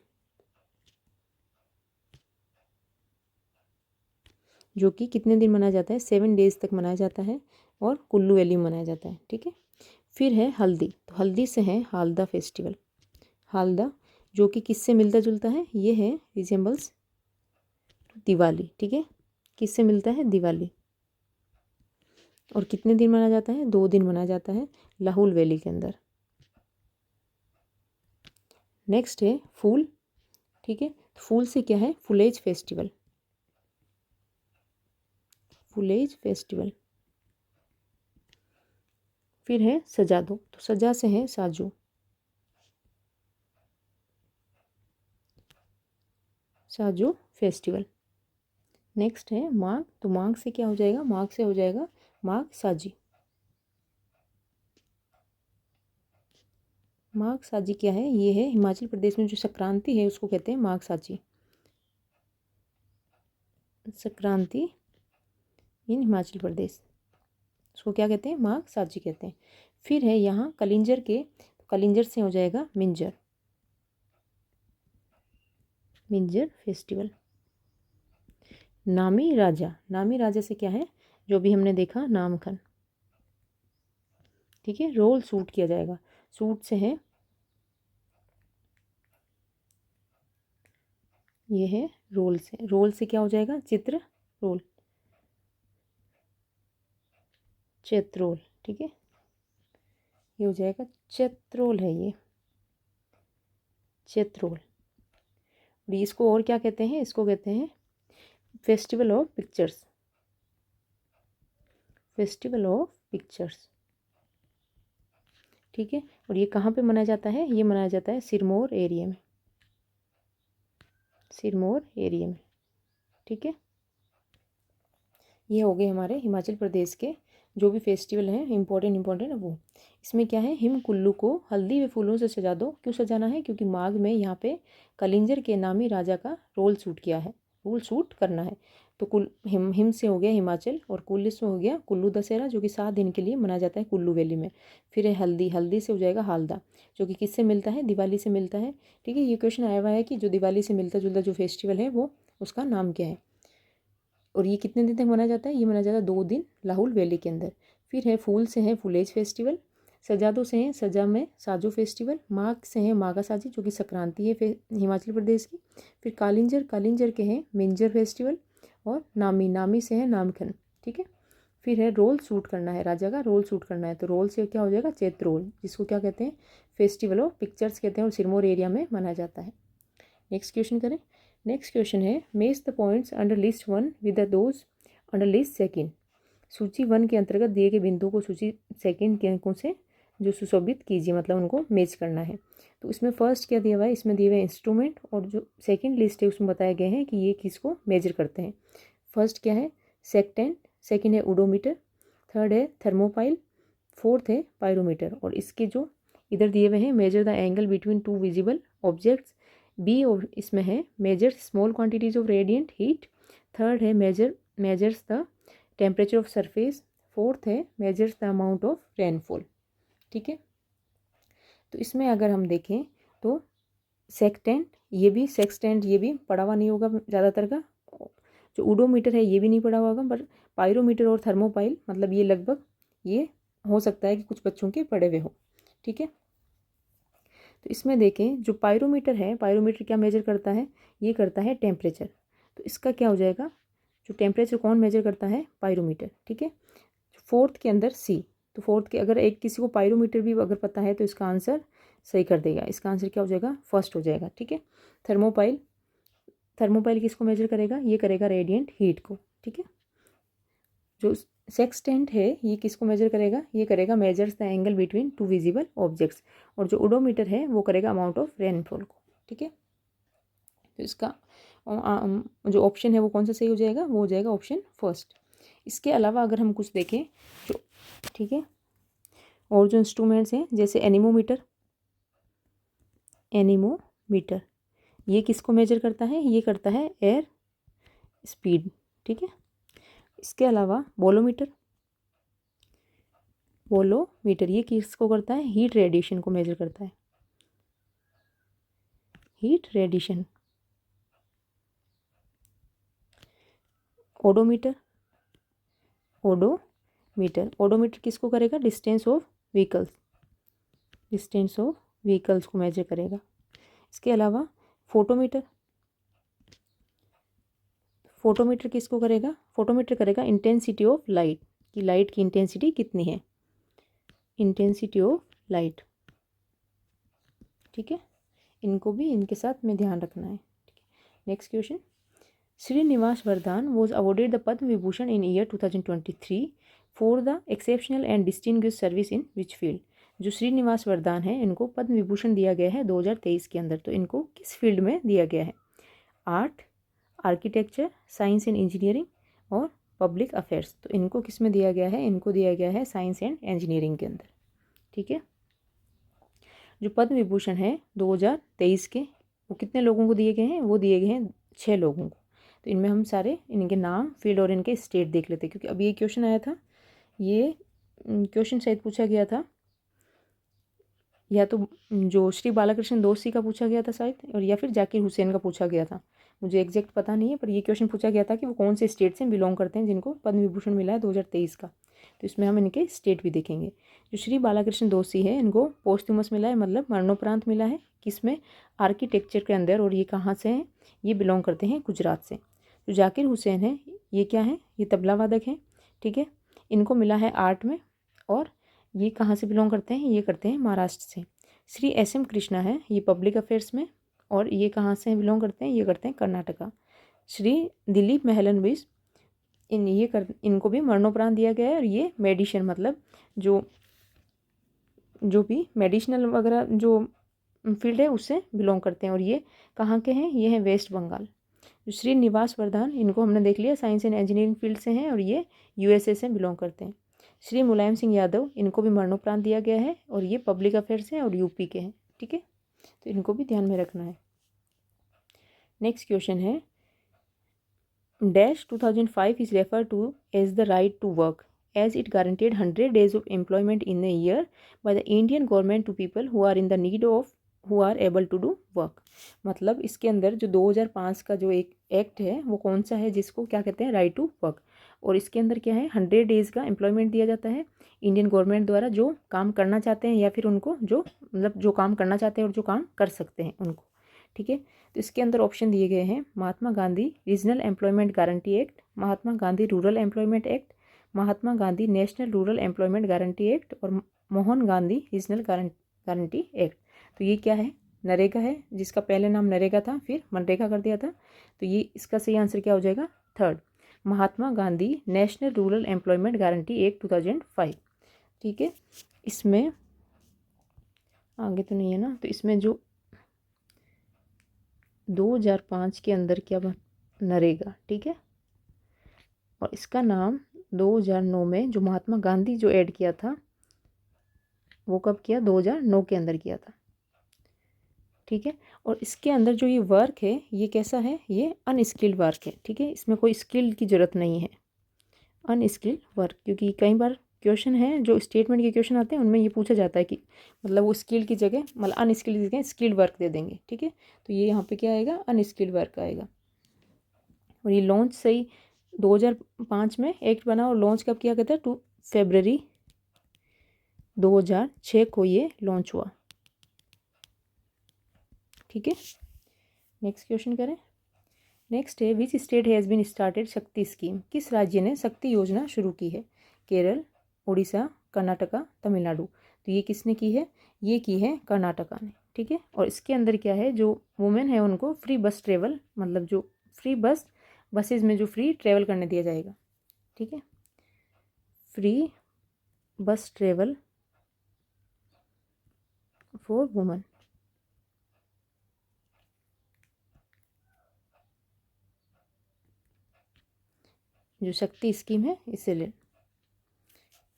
जो कि कितने दिन मनाया जाता है? 7 डेज तक मनाया जाता है और कुल्लू वैली में मनाया जाता है। ठीक है, फिर है हल्दी, तो हल्दी से है हालदा फेस्टिवल। हालदा जो कि किससे मिलता जुलता है? ये है रिजेंबल्स दिवाली। ठीक है, किससे मिलता है? दिवाली। और कितने दिन मनाया जाता है? 2 दिन मनाया जाता है लाहौल वैली के अंदर। नेक्स्ट है फूल। ठीक है, फूल से क्या है? फुलेज फेस्टिवल। फिर है सजा दो, तो सजा से है साजो। फेस्टिवल। नेक्स्ट है माघ, तो माघ से क्या हो जाएगा? माघ से हो जाएगा माघ साजी। माघ साजी क्या है? ये है हिमाचल प्रदेश में जो संक्रांति है उसको कहते हैं माघ साजी। संक्रांति इन हिमाचल प्रदेश, उसको क्या कहते हैं? माघ साजी कहते हैं। फिर है यहाँ कलिंजर के, कलिंजर से हो जाएगा मिंजर फेस्टिवल। नामी राजा से क्या है? जो भी हमने देखा नामखान। ठीक है, रोल शूट किया जाएगा, सूट से है, ये है रोल से क्या हो जाएगा? चित्र रोल, चैत्रोल। ठीक है, ये हो जाएगा चैत्रोल है, ये चैत्रोल। और इसको और क्या कहते हैं? इसको कहते हैं फेस्टिवल ऑफ पिक्चर्स। ठीक है, और ये कहाँ पे मनाया जाता है? ये मनाया जाता है सिरमौर एरिया में। ठीक है, ये हो गए हमारे हिमाचल प्रदेश के जो भी फेस्टिवल हैं इम्पोर्टेंट वो। इसमें क्या है? हिम कुल्लू को हल्दी व फूलों से सजा दो। क्यों सजाना है? क्योंकि माघ में यहाँ पे कलिंजर के नामी राजा का रोल शूट करना है। तो हिम से हो गया हिमाचल, और कुल्लू से हो गया कुल्लू दशहरा, जो कि 7 दिन के लिए मनाया जाता है कुल्लू वैली में। फिर है हल्दी से हो जाएगा हालदा, जो कि किससे मिलता है? दिवाली से मिलता है। ठीक है, ये क्वेश्चन आया हुआ है कि जो दिवाली से मिलता जुलता जो फेस्टिवल है वो, उसका नाम क्या है? और ये कितने दिन तक मनाया जाता है? ये मनाया जाता है 2 दिन लाहौल वैली के अंदर। फिर है फूल से है फुलेज फेस्टिवल। सजादो से हैं सजा में साजो फेस्टिवल। माघ से हैं मागा साजी जो कि संक्रांति है हिमाचल प्रदेश की। फिर कालिंजर के हैं मिंजर फेस्टिवल। और नामी से है नामखन, ठीक है। फिर है रोल शूट करना है, राजा का रोल शूट करना है, तो रोल से क्या हो जाएगा चैत्र रोल, जिसको क्या कहते हैं फेस्टिवल ऑफ पिक्चर्स कहते हैं और सिरमौर एरिया में मनाया जाता है। नेक्स्ट क्वेश्चन करें। नेक्स्ट क्वेश्चन है match the points under list 1 with the those under list 2। सूची 1 के अंतर्गत दिए गए बिंदुओं को सूची 2 के अंकों से जो सुशोभित कीजिए, मतलब उनको मैच करना है। तो इसमें फर्स्ट क्या दिया हुआ है, इसमें दिए हुए इंस्ट्रूमेंट, और जो सेकंड लिस्ट है उसमें बताए गए हैं कि ये किसको मेजर करते हैं। फर्स्ट क्या है सेक्टेंट, सेकंड है ओडोमीटर, थर्ड है थर्मोपाइल, फोर्थ है पायरोमीटर। और इसके जो इधर दिए हुए हैं measure the angle between 2 visible objects, B और इसमें है measure small quantities of radiant heat, third है measures the temperature of surface, fourth है measures the amount of rainfall, ठीक है। तो इसमें अगर हम देखें तो सेक्टेंट ये भी पढ़ा हुआ नहीं होगा ज़्यादातर का, जो ओडोमीटर है ये भी नहीं पढ़ा हुआ होगा, पर पायरोमीटर और थर्मोपाइल मतलब ये लगभग ये हो सकता है कि कुछ बच्चों के पढ़े हुए हो, ठीक है। तो इसमें देखें जो पायरोमीटर है, पायरोमीटर क्या मेजर करता है, ये करता है टेम्परेचर। तो इसका क्या हो जाएगा, जो टेम्परेचर कौन मेजर करता है, पायरोमीटर, ठीक है। फोर्थ के अंदर सी, तो फोर्थ के अगर एक किसी को पायरोमीटर भी अगर पता है तो इसका आंसर सही कर देगा, इसका आंसर क्या हो जाएगा फर्स्ट हो जाएगा, ठीक है। थर्मोपाइल किसको मेजर करेगा, ये करेगा रेडिएंट हीट को, ठीक है। जो सेक्सटेंट है ये किसको मेजर करेगा, ये करेगा measures the angle between 2 visible objects. और जो ओडोमीटर है वो करेगा अमाउंट ऑफ रेनफॉल को, ठीक है। तो इसका जो ऑप्शन है वो कौन सा सही हो जाएगा, वो हो जाएगा ऑप्शन फर्स्ट। इसके अलावा अगर हम कुछ देखें तो ठीक है, और जो इंस्ट्रूमेंट्स हैं जैसे एनीमोमीटर ये किसको मेजर करता है, ये करता है एयर स्पीड, ठीक है। इसके अलावा बोलोमीटर ये किसको करता है, हीट रेडिएशन को मेजर करता है, हीट रेडिएशन। ओडोमीटर किसको करेगा, डिस्टेंस ऑफ व्हीकल्स को मेजर करेगा। इसके अलावा फोटोमीटर किसको करेगा, फोटोमीटर करेगा इंटेंसिटी ऑफ लाइट, कि लाइट की इंटेंसिटी कितनी है, इंटेंसिटी ऑफ लाइट, ठीक है। इनको भी इनके साथ में ध्यान रखना है, ठीक है। नेक्स्ट क्वेश्चन, श्रीनिवास वरदान was awarded the Padma Vibhushan in year 2023 for the exceptional and distinguished service in which field. जो श्रीनिवास वरदान है इनको पद्म विभूषण दिया गया है 2023 के अंदर, तो इनको किस फील्ड में दिया गया है, art, architecture, science and engineering और पब्लिक अफेयर्स। तो इनको किस में दिया गया है, इनको दिया गया है साइंस एंड इंजीनियरिंग के अंदर, ठीक है। जो पद्म विभूषण है 2023 के वो कितने लोगों को दिए गए हैं, वो दिए गए हैं 6 लोगों को। तो इनमें हम सारे इनके नाम, फील्ड और इनके स्टेट देख लेते हैं, क्योंकि अभी ये क्वेश्चन आया था, ये क्वेश्चन शायद पूछा गया था या तो जो श्री बालाकृष्ण दोषी का पूछा गया था शायद, और या फिर जाकिर हुसैन का पूछा गया था, मुझे एग्जैक्ट पता नहीं है, पर ये क्वेश्चन पूछा गया था कि वो कौन से स्टेट से बिलोंग करते हैं जिनको पद्म विभूषण मिला है 2023 का। तो इसमें हम इनके स्टेट भी देखेंगे। जो श्री बालाकृष्ण दोषी है इनको पोस्ट्यूमस मिला है, मतलब मरणोपरांत मिला है, किसमें, आर्किटेक्चर के अंदर, और ये कहाँ से हैं, ये बिलोंग करते हैं गुजरात से। जो जाकिर हुसैन है ये क्या है, ये तबला वादक हैं, ठीक है। इनको मिला है आर्ट में, और ये कहाँ से बिलोंग करते हैं, ये करते हैं महाराष्ट्र से। श्री SM कृष्णा है ये पब्लिक अफेयर्स में, और ये कहाँ से बिलोंग करते हैं, ये करते हैं कर्नाटका। श्री दिलीप महलनोबिस इनको भी मरणोपरांत दिया गया है, और ये मेडिसिन मतलब जो भी मेडिसिनल वगैरह जो फील्ड है उससे बिलोंग करते हैं, और ये कहाँ के हैं, ये हैं वेस्ट बंगाल। जो श्रीनिवास वरदान इनको हमने देख लिया साइंस एंड इंजीनियरिंग फील्ड से हैं, और ये USA से बिलोंग करते हैं। श्री मुलायम सिंह यादव इनको भी मरणोपरांत दिया गया है, और ये पब्लिक अफेयर्स हैं और UP के हैं, ठीक है। तो इनको भी ध्यान में रखना है। नेक्स्ट क्वेश्चन है, dash 2005 is refer to as the right to work as it guaranteed 100 days of employment in a year by the Indian government to people who are in the need of who are able to do work. मतलब इसके अंदर जो 2005 का जो एक एक्ट है वो कौन सा है जिसको क्या कहते हैं, राइट टू वर्क। और इसके अंदर क्या है 100 डेज़ का एम्प्लॉयमेंट दिया जाता है इंडियन गवर्नमेंट द्वारा, जो काम करना चाहते हैं या फिर उनको जो मतलब जो काम करना चाहते हैं और जो काम कर सकते हैं उनको। ठीक है, तो इसके अंदर ऑप्शन दिए गए हैं Mahatma Gandhi regional employment guarantee act, Mahatma Gandhi rural employment act, Mahatma Gandhi national rural employment guarantee act और Mohan Gandhi regional guarantee act. तो ये क्या है, नरेगा है, जिसका पहले नाम नरेगा था फिर मनरेगा कर दिया था। तो ये इसका सही आंसर क्या हो जाएगा, third, Mahatma Gandhi national rural employment guarantee act 2005। ठीक है, इसमें आगे तो नहीं है ना, तो इसमें जो 2005 के अंदर क्या नरेगा, ठीक है, और इसका नाम 2009 में जो महात्मा गांधी जो ऐड किया था वो कब किया, 2009 के अंदर किया था। ठीक है, और इसके अंदर जो ये वर्क है ये कैसा है, ये अनस्किल्ड वर्क है। ठीक है, इसमें कोई स्किल की ज़रूरत नहीं है, अनस्किल्ड वर्क, क्योंकि कई बार क्वेश्चन है जो स्टेटमेंट के क्वेश्चन आते हैं उनमें ये पूछा जाता है कि मतलब वो स्किल की जगह मतलब अनस्किल्ड की जगह स्किल्ड वर्क दे देंगे। ठीक है, तो ये यहाँ पे क्या आएगा, अनस्किल्ड वर्क आएगा। और ये लॉन्च सही 2005 में एक्ट बना और लॉन्च कब किया गया था, 2 फरवरी 2006 को ये लॉन्च हुआ। ठीक है, नेक्स्ट क्वेश्चन करें। नेक्स्ट है which state has been started Shakti scheme, किस राज्य ने शक्ति योजना शुरू की है, केरल, उड़ीसा, कर्नाटका, तमिलनाडु। तो ये किसने की है, ये की है कर्नाटका ने। ठीक है, और इसके अंदर क्या है, जो वुमेन है उनको फ्री बस ट्रेवल, मतलब जो फ्री बसेज में जो फ्री ट्रेवल करने दिया जाएगा। ठीक है, फ्री बस ट्रेवल फॉर वुमेन। जो शक्ति स्कीम है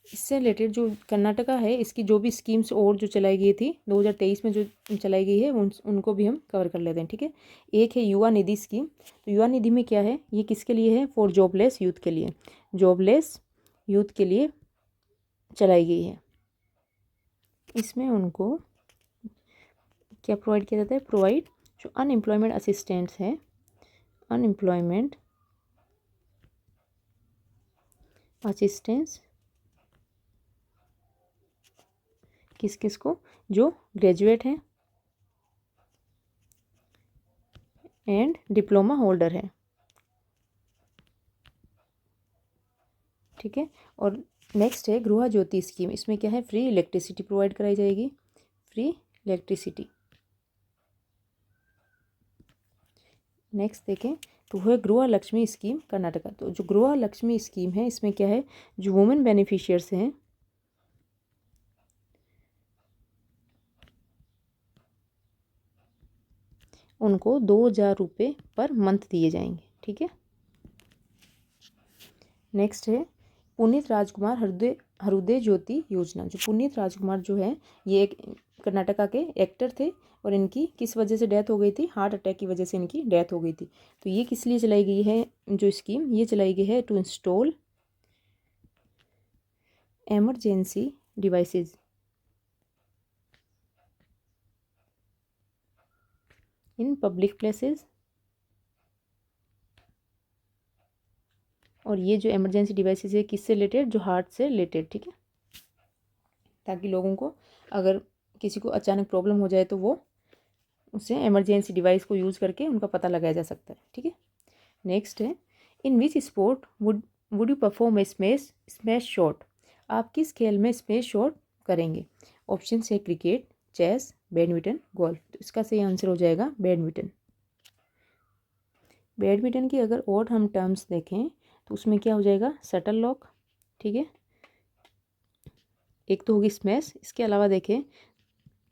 इससे रिलेटेड जो कर्नाटका है, इसकी जो भी स्कीम्स और जो चलाई गई थी 2023 में जो चलाई गई है उनको भी हम कवर कर लेते हैं। ठीक है, एक है युवा निधि स्कीम। तो युवा निधि में क्या है, ये किसके लिए है, फॉर जॉबलेस यूथ के लिए, जॉबलेस यूथ के लिए चलाई गई है। इसमें उनको क्या प्रोवाइड किया जाता है, प्रोवाइड जो अनएम्प्लॉयमेंट असिस्टेंट्स हैं, अनएम्प्लॉयमेंट असिस्टेंस किस किस को, जो ग्रेजुएट हैं एंड डिप्लोमा होल्डर है। ठीक है, और नेक्स्ट है गृह ज्योति स्कीम। इसमें क्या है, फ्री इलेक्ट्रिसिटी प्रोवाइड कराई जाएगी, फ्री इलेक्ट्रिसिटी। नेक्स्ट देखें तो वह गृह लक्ष्मी स्कीम कर्नाटका। तो जो गृह लक्ष्मी स्कीम है इसमें क्या है, जो वुमेन बेनिफिशियर्स हैं उनको 2000 रुपये पर मंथ दिए जाएंगे। ठीक है, नेक्स्ट है पुनीत राजकुमार हृदय ज्योति योजना। जो पुनीत राजकुमार जो है ये एक कर्नाटका के एक्टर थे और इनकी किस वजह से डेथ हो गई थी, हार्ट अटैक की वजह से इनकी डेथ हो गई थी। तो ये किस लिए चलाई गई है, जो स्कीम ये चलाई गई है to install emergency devices in public places. और ये जो इमरजेंसी डिवाइसेस है किससे रिलेटेड, जो हार्ट से रिलेटेड। ठीक है, ताकि लोगों को अगर किसी को अचानक प्रॉब्लम हो जाए तो वो उससे इमरजेंसी डिवाइस को यूज़ करके उनका पता लगाया जा सकता है। ठीक है, नेक्स्ट है in which sport would you perform a smash shot. आप किस खेल में स्मैश शॉट करेंगे। ऑप्शन है क्रिकेट, चेस, बैडमिंटन, गोल्फ। तो इसका सही आंसर हो जाएगा बैडमिंटन। बैडमिंटन की अगर और हम टर्म्स देखें तो उसमें क्या हो जाएगा, शटल लॉक। ठीक है, एक तो होगी स्मैश, इसके अलावा देखें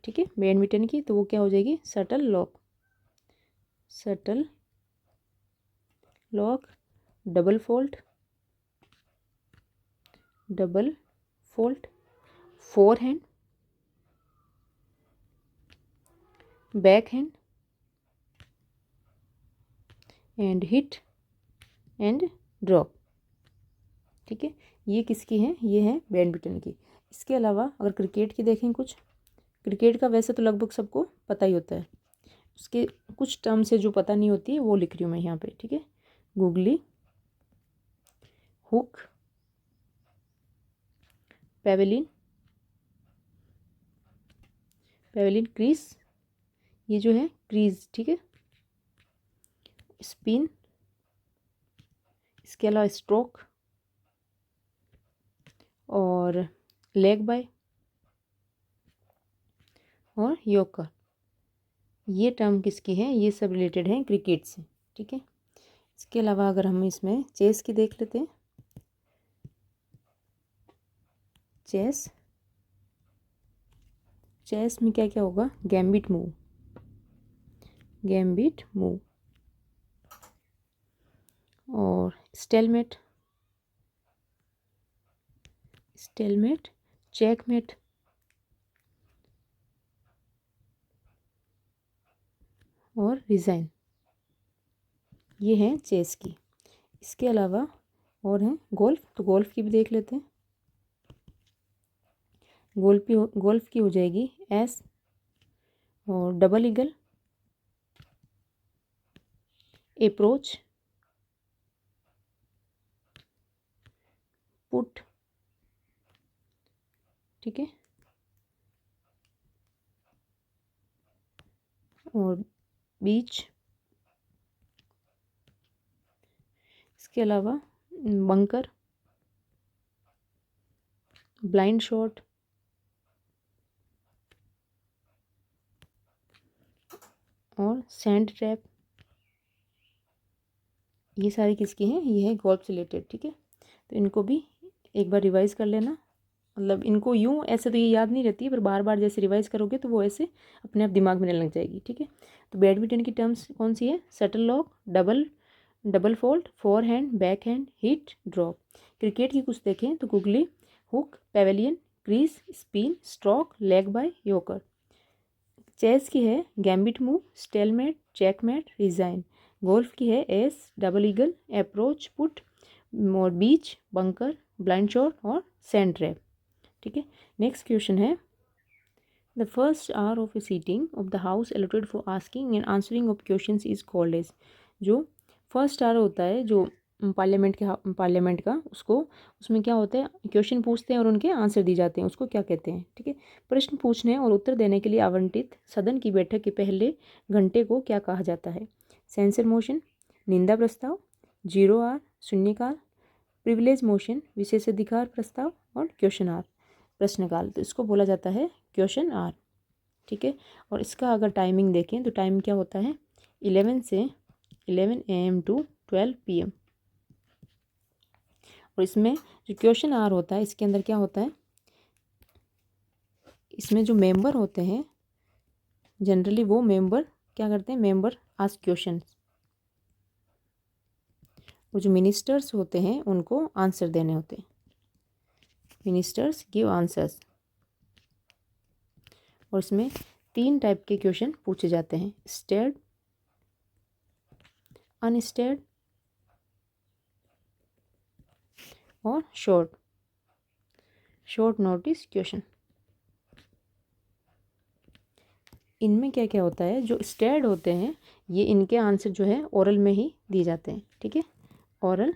ठीक है बैडमिंटन की तो वो क्या हो जाएगी, shuttle lock. Shuttle lock, double fold, forehand, back hand and hit and drop. ठीक है, ये किसकी है, ये है बैडमिंटन की। इसके अलावा अगर क्रिकेट की देखें, कुछ क्रिकेट का वैसे तो लगभग सबको पता ही होता है, उसके कुछ टर्म्स है जो पता नहीं होती है वो लिख रही हूँ मैं यहाँ पे। ठीक है, गुगली, हुक, पेवेलिन, पेवेलिन क्रीज, ये जो है क्रीज, ठीक है। स्पिन, इसके अलावा स्ट्रोक और लेग बाय और यॉर्कर, ये टर्म किसकी है, ये सब रिलेटेड हैं क्रिकेट से, ठीक है। इसके अलावा अगर हम इसमें चेस की देख लेते हैं, चेस, चेस में क्या क्या होगा, गैम्बिट मूव, गैम्बिट मूव और स्टेलमेट, स्टेलमेट, चेकमेट और रिजाइन, ये हैं चेस की। इसके अलावा और हैं गोल्फ, तो गोल्फ की भी देख लेते हैं। गोल्फ की हो जाएगी एस और डबल ईगल, अप्रोच, पुट, ठीक है, और बीच, इसके अलावा बंकर, ब्लाइंड शॉट और सैंड ट्रैप, ये सारी किसकी हैं, ये है गोल्फ से रिलेटेड, ठीक है। तो इनको भी एक बार रिवाइज कर लेना, मतलब इनको यूँ ऐसे तो ये याद नहीं रहती है, पर बार बार जैसे रिवाइज करोगे तो वो ऐसे अपने आप दिमाग में लग जाएगी, ठीक है। तो बैडमिंटन की टर्म्स कौन सी है, shuttle lock, double fold, forehand, backhand, hit, drop. Cricket की कुछ देखें तो googly, hook, pavilion, crease, spin, stroke, leg bye, yorker. Chess की है gambit move, stalemate, checkmate, resign. Golf की है ace, double eagle, approach, putt और बीच, बंकर, ब्लाइंड शॉट और सैंड ट्रैप, ठीक है। नेक्स्ट क्वेश्चन है, the first hour of a sitting of the house allotted for asking and answering of questions is called as. जो फर्स्ट आवर होता है जो पार्लियामेंट का, उसको, उसमें क्या होता है, क्वेश्चन पूछते हैं और उनके आंसर दिए जाते हैं, उसको क्या कहते हैं, ठीक है। प्रश्न पूछने और उत्तर देने के लिए आवंटित सदन की बैठक के पहले घंटे को क्या कहा जाता है, सेंसर मोशन, निंदा प्रस्ताव, जीरो आवर, शून्यकाल, प्रिविलेज मोशन, विशेषाधिकार प्रस्ताव और क्वेश्चन आवर, प्रश्नकाल। तो इसको बोला जाता है क्वेश्चन आवर, ठीक है। और इसका अगर टाइमिंग देखें तो टाइम क्या होता है, 11 AM टू 12 PM। और इसमें जो क्वेश्चन आवर होता है, इसके अंदर क्या होता है, इसमें जो मेंबर होते हैं जनरली वो मेंबर क्या करते हैं, मेंबर आस्क क्वेश्चन, वो जो मिनिस्टर्स होते हैं उनको आंसर देने होते हैं, मिनिस्टर्स गिव आंसर्स। और इसमें 3 टाइप के क्वेश्चन पूछे जाते हैं, स्टेड, अनस्टेड और शॉर्ट नोटिस क्वेश्चन। इनमें क्या क्या होता है, जो स्टेड होते हैं ये इनके आंसर जो है ओरल में ही दिए जाते हैं, ठीक है, ओरल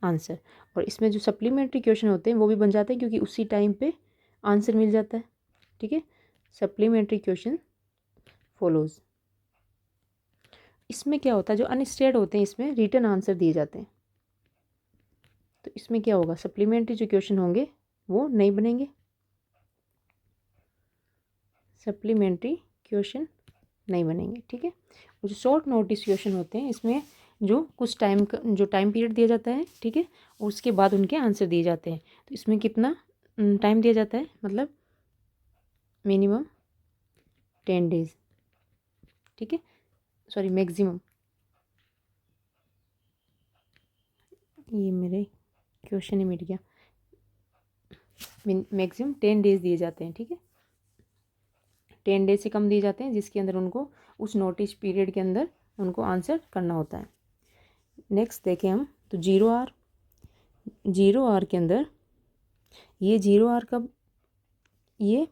आंसर। और इसमें जो सप्लीमेंट्री क्वेश्चन होते हैं वो भी बन जाते हैं क्योंकि उसी टाइम पे आंसर मिल जाता है, ठीक है। Supplementary question follows. इसमें क्या होता है, जो अनस्टेड होते हैं इसमें रिटन आंसर दिए जाते हैं। तो इसमें क्या होगा, सप्लीमेंट्री जो क्वेश्चन होंगे वो नहीं बनेंगे, सप्लीमेंट्री क्वेश्चन नहीं बनेंगे, ठीक है। और जो शॉर्ट नोटिस क्वेश्चन होते हैं इसमें जो कुछ टाइम का जो टाइम पीरियड दिया जाता है, ठीक है, और उसके बाद उनके आंसर दिए जाते हैं। तो इसमें कितना टाइम दिया जाता है, मतलब मिनिमम 10 डेज, ठीक है, सॉरी मैक्सिमम, ये मेरे क्वेश्चन ही मिट गया, मैक्सिमम 10 डेज दिए जाते हैं, ठीक है, 10 डेज से कम दिए जाते हैं जिसके अंदर उनको उस नोटिस पीरियड के अंदर उनको आंसर करना होता है। नेक्स्ट देखें हम, तो जीरो आवर के अंदर, ये जीरो आवर कब, ये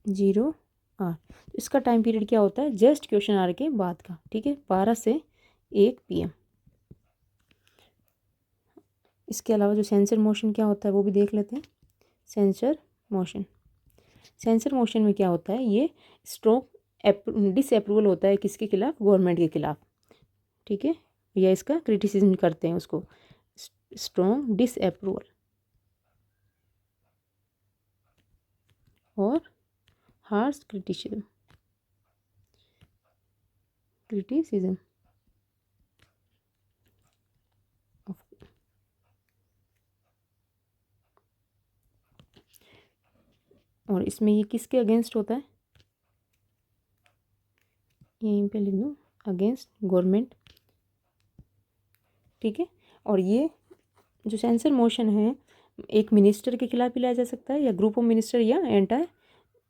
जीरो आवर, तो इसका टाइम पीरियड क्या होता है, जस्ट क्वेश्चन आवर के बाद का, ठीक है, 12 से 1 PM। इसके अलावा जो सेंसर मोशन क्या होता है वो भी देख लेते हैं। सेंसर मोशन, सेंसर मोशन में क्या होता है, ये स्ट्रॉन्ग डिसअप्रूवल होता है किसके खिलाफ, गवर्नमेंट के खिलाफ, ठीक है, या इसका क्रिटिसिज्म करते हैं उसको, स्ट्रॉन्ग डिसअप्रूवल और हार्श क्रिटिसिज्म, क्रिटिसिज्म और इसमें ये किसके अगेंस्ट होता है, यहीं पे लिख दूँ, अगेंस्ट गवर्नमेंट, ठीक है। और ये जो सेंसर मोशन है एक मिनिस्टर के खिलाफ भी लाया जा सकता है, या ग्रुप ऑफ मिनिस्टर, या एंटायर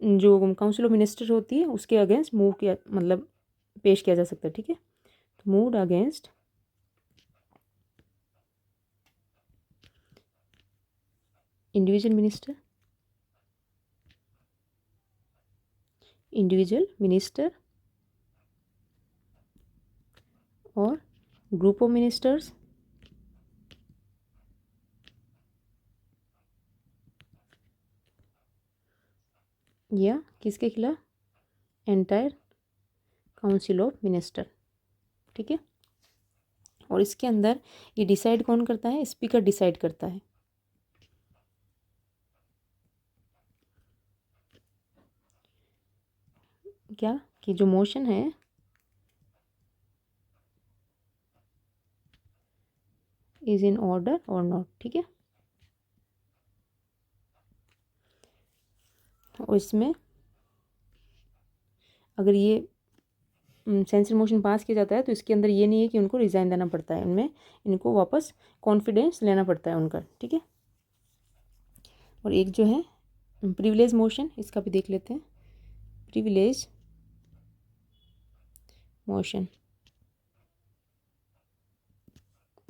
जो काउंसिल ऑफ मिनिस्टर होती है उसके अगेंस्ट मूव किया, मतलब पेश किया जा सकता है, ठीक है। तो मूव अगेंस्ट इंडिविजुअल मिनिस्टर और ग्रुप ऑफ मिनिस्टर्स या किसके खिलाफ, एंटायर काउंसिल ऑफ मिनिस्टर, ठीक है। और इसके अंदर ये डिसाइड कौन करता है, स्पीकर डिसाइड करता है, क्या, कि जो मोशन है इज इन ऑर्डर और नॉट, ठीक है। और इसमें अगर ये सेंसर मोशन पास किया जाता है तो इसके अंदर ये नहीं है कि उनको रिज़ाइन देना पड़ता है, उनमें इनको वापस कॉन्फिडेंस लेना पड़ता है उनका, ठीक है। और एक जो है प्रिविलेज मोशन, इसका भी देख लेते हैं। प्रिविलेज मोशन,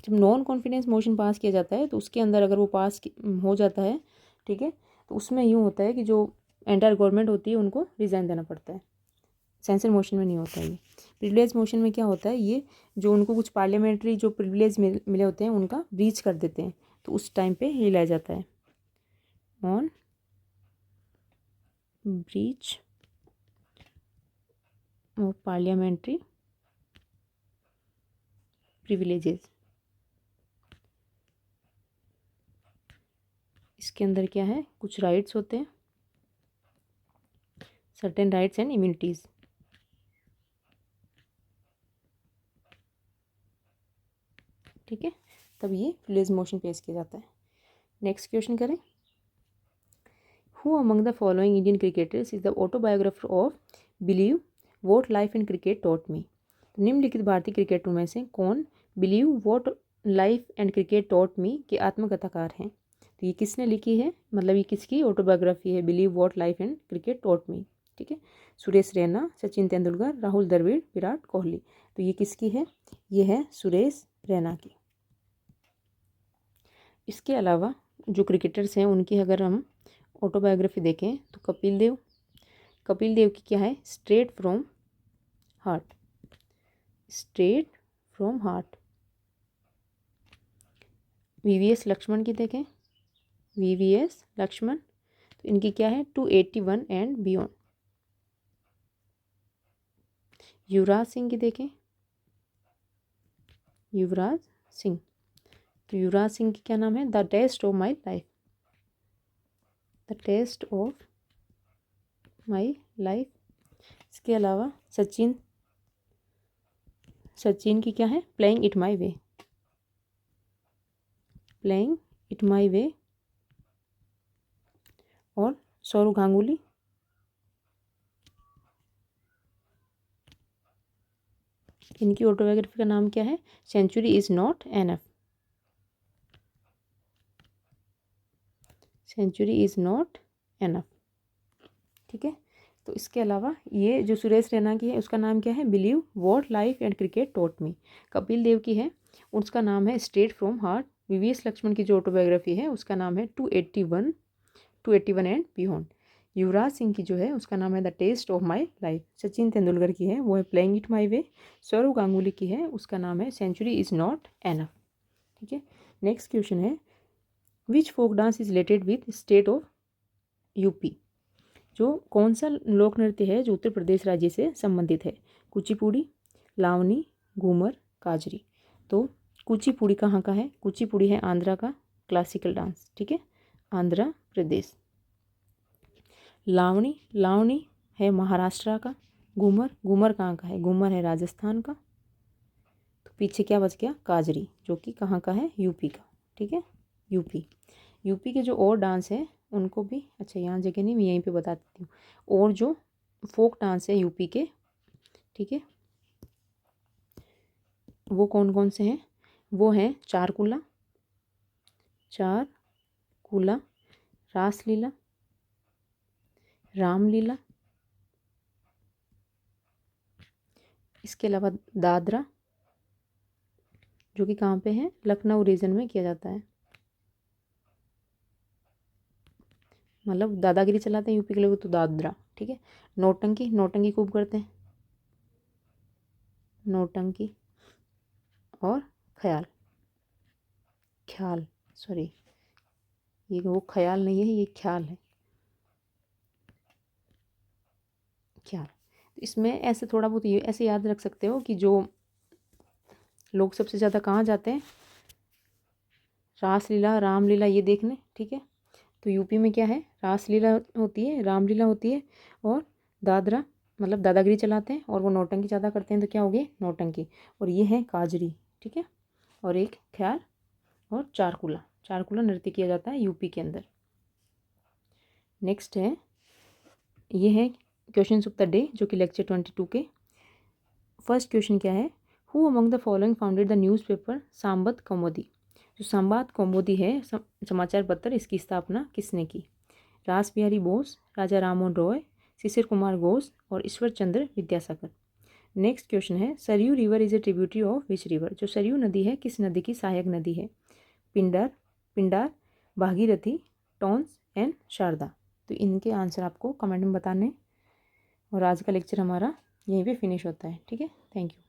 जब नॉन कॉन्फिडेंस मोशन पास किया जाता है तो उसके अंदर अगर वो पास हो जाता है, ठीक है, तो उसमें यूँ होता है कि जो एंटायर गवर्नमेंट होती है उनको रिज़ाइन देना पड़ता है। सेंसर मोशन में नहीं होता है ये। प्रिविलेज मोशन में क्या होता है, ये जो उनको कुछ पार्लियामेंट्री जो प्रिविलेज मिले होते हैं उनका ब्रीच कर देते हैं, तो उस टाइम पे ये लाया जाता है, on breach of parliamentary privileges. इसके अंदर क्या है, कुछ राइट्स होते हैं, सर्टेन राइट्स एंड इम्यूनिटीज़, ठीक है, तब ये प्रिविलेज मोशन पेश किया जाता है। नेक्स्ट क्वेश्चन करें। Who among the following Indian cricketers is the autobiographer of believe what life and cricket taught me. तो निम्नलिखित भारतीय क्रिकेटरों में से कौन believe what life and cricket taught me के आत्मकथाकार हैं। तो ये किसने लिखी है, मतलब ये किसकी ऑटोबायोग्राफी है, believe what life and cricket taught मी, ठीक है। सुरेश रैना, सचिन तेंदुलकर, राहुल द्रविड़, विराट कोहली। तो ये किसकी है, ये है सुरेश रैना की। इसके अलावा जो क्रिकेटर्स हैं उनकी अगर हम ऑटोबायोग्राफी देखें तो कपिल देव की क्या है, straight from heart, straight from heart. VVS Laxman की देखें, वीवीएस लक्ष्मण, तो इनकी क्या है, 281 एंड बियॉन्ड। युवराज सिंह की देखें, युवराज सिंह, तो युवराज सिंह की क्या नाम है, the test of my life, the test of my life. इसके अलावा सचिन की क्या है, playing it my way, playing it my way. और सौरव गांगुली, इनकी ऑटोबायोग्राफी का नाम क्या है, century is not enough, century is not enough, ठीक है। तो इसके अलावा ये जो सुरेश रैना की है उसका नाम क्या है, believe what life and cricket taught me. Kapil Dev की है, उसका नाम है straight from heart. VVS Laxman की जो ऑटोबायोग्राफी है उसका नाम है 281 एंड बियॉन्ड। युवराज सिंह की जो है उसका नाम है the test of my life. Sachin Tendulkar की है वो है playing it my way. Sourav Ganguly की है उसका नाम है सेंचुरी इज़ नॉट एनफ, ठीक है। नेक्स्ट क्वेश्चन है which folk dance is related with state of UP. जो कौन सा लोक नृत्य है जो उत्तर प्रदेश राज्य से संबंधित है? कुचिपुड़ी, लावनी, घूमर, काजरी। तो कुचिपुड़ी कहाँ का है? कुचिपुड़ी है आंध्रा का क्लासिकल डांस, ठीक है, आंध्र प्रदेश। लावनी, लावनी है महाराष्ट्र का। घूमर, घूमर कहाँ का है? घूमर है राजस्थान का। तो पीछे क्या बच गया? काजरी, जो कि कहाँ का है? यूपी का, ठीक है, यूपी। यूपी के जो और डांस है उनको भी, अच्छा यहाँ जगह नहीं, मैं यहीं पे बता देती हूँ। और जो फोक डांस है यूपी के, ठीक है, वो कौन कौन से हैं? वो हैं चारकुला, चारकुला, रासलीला, रामलीला, इसके अलावा दादरा, जो कि कहाँ पे है? लखनऊ रीजन में किया जाता है। मतलब दादागिरी चलाते हैं यूपी के लोग तो दादरा, ठीक है। नौटंकी, नौटंकी खूब करते हैं, नौटंकी। और ख्याल, ख्याल, सॉरी ये वो ख्याल नहीं है, ये ख्याल है, ख्याल। तो इसमें ऐसे थोड़ा बहुत ये ऐसे याद रख सकते हो कि जो लोग सबसे ज़्यादा कहाँ जाते हैं? रासलीला, रामलीला ये देखने, ठीक है। तो यूपी में क्या है? रासलीला होती है, रामलीला होती है, और दादरा मतलब दादागिरी चलाते हैं, और वो नौटंकी ज़्यादा करते हैं, तो क्या हो गई? नौटंकी। और ये है काजरी, ठीक है, और एक ख्याल और चारकुला। चारकुला नृत्य किया जाता है यूपी के अंदर। नेक्स्ट है, ये है क्वेश्चन ऑफ द डे, जो कि लेक्चर 22 के फर्स्ट क्वेश्चन क्या है? Who among the following founded the newspaper Sambad Kaumudi. जो संवाद कौमुदी है समाचार पत्र, इसकी स्थापना किसने की? रास बिहारी बोस, राजा राममोहन रॉय, शिशिर कुमार घोष और ईश्वर चंद्र विद्यासागर। नेक्स्ट क्वेश्चन है Saryu river is a tributary of which river. जो सरयू नदी है किस नदी की सहायक नदी है? पिंडार, पिंडार, भागीरथी, टॉन्स एंड शारदा। तो इनके आंसर आपको कमेंट में बताने। और आज का लेक्चर हमारा यहीं पे फिनिश होता है, ठीक है। Thank you.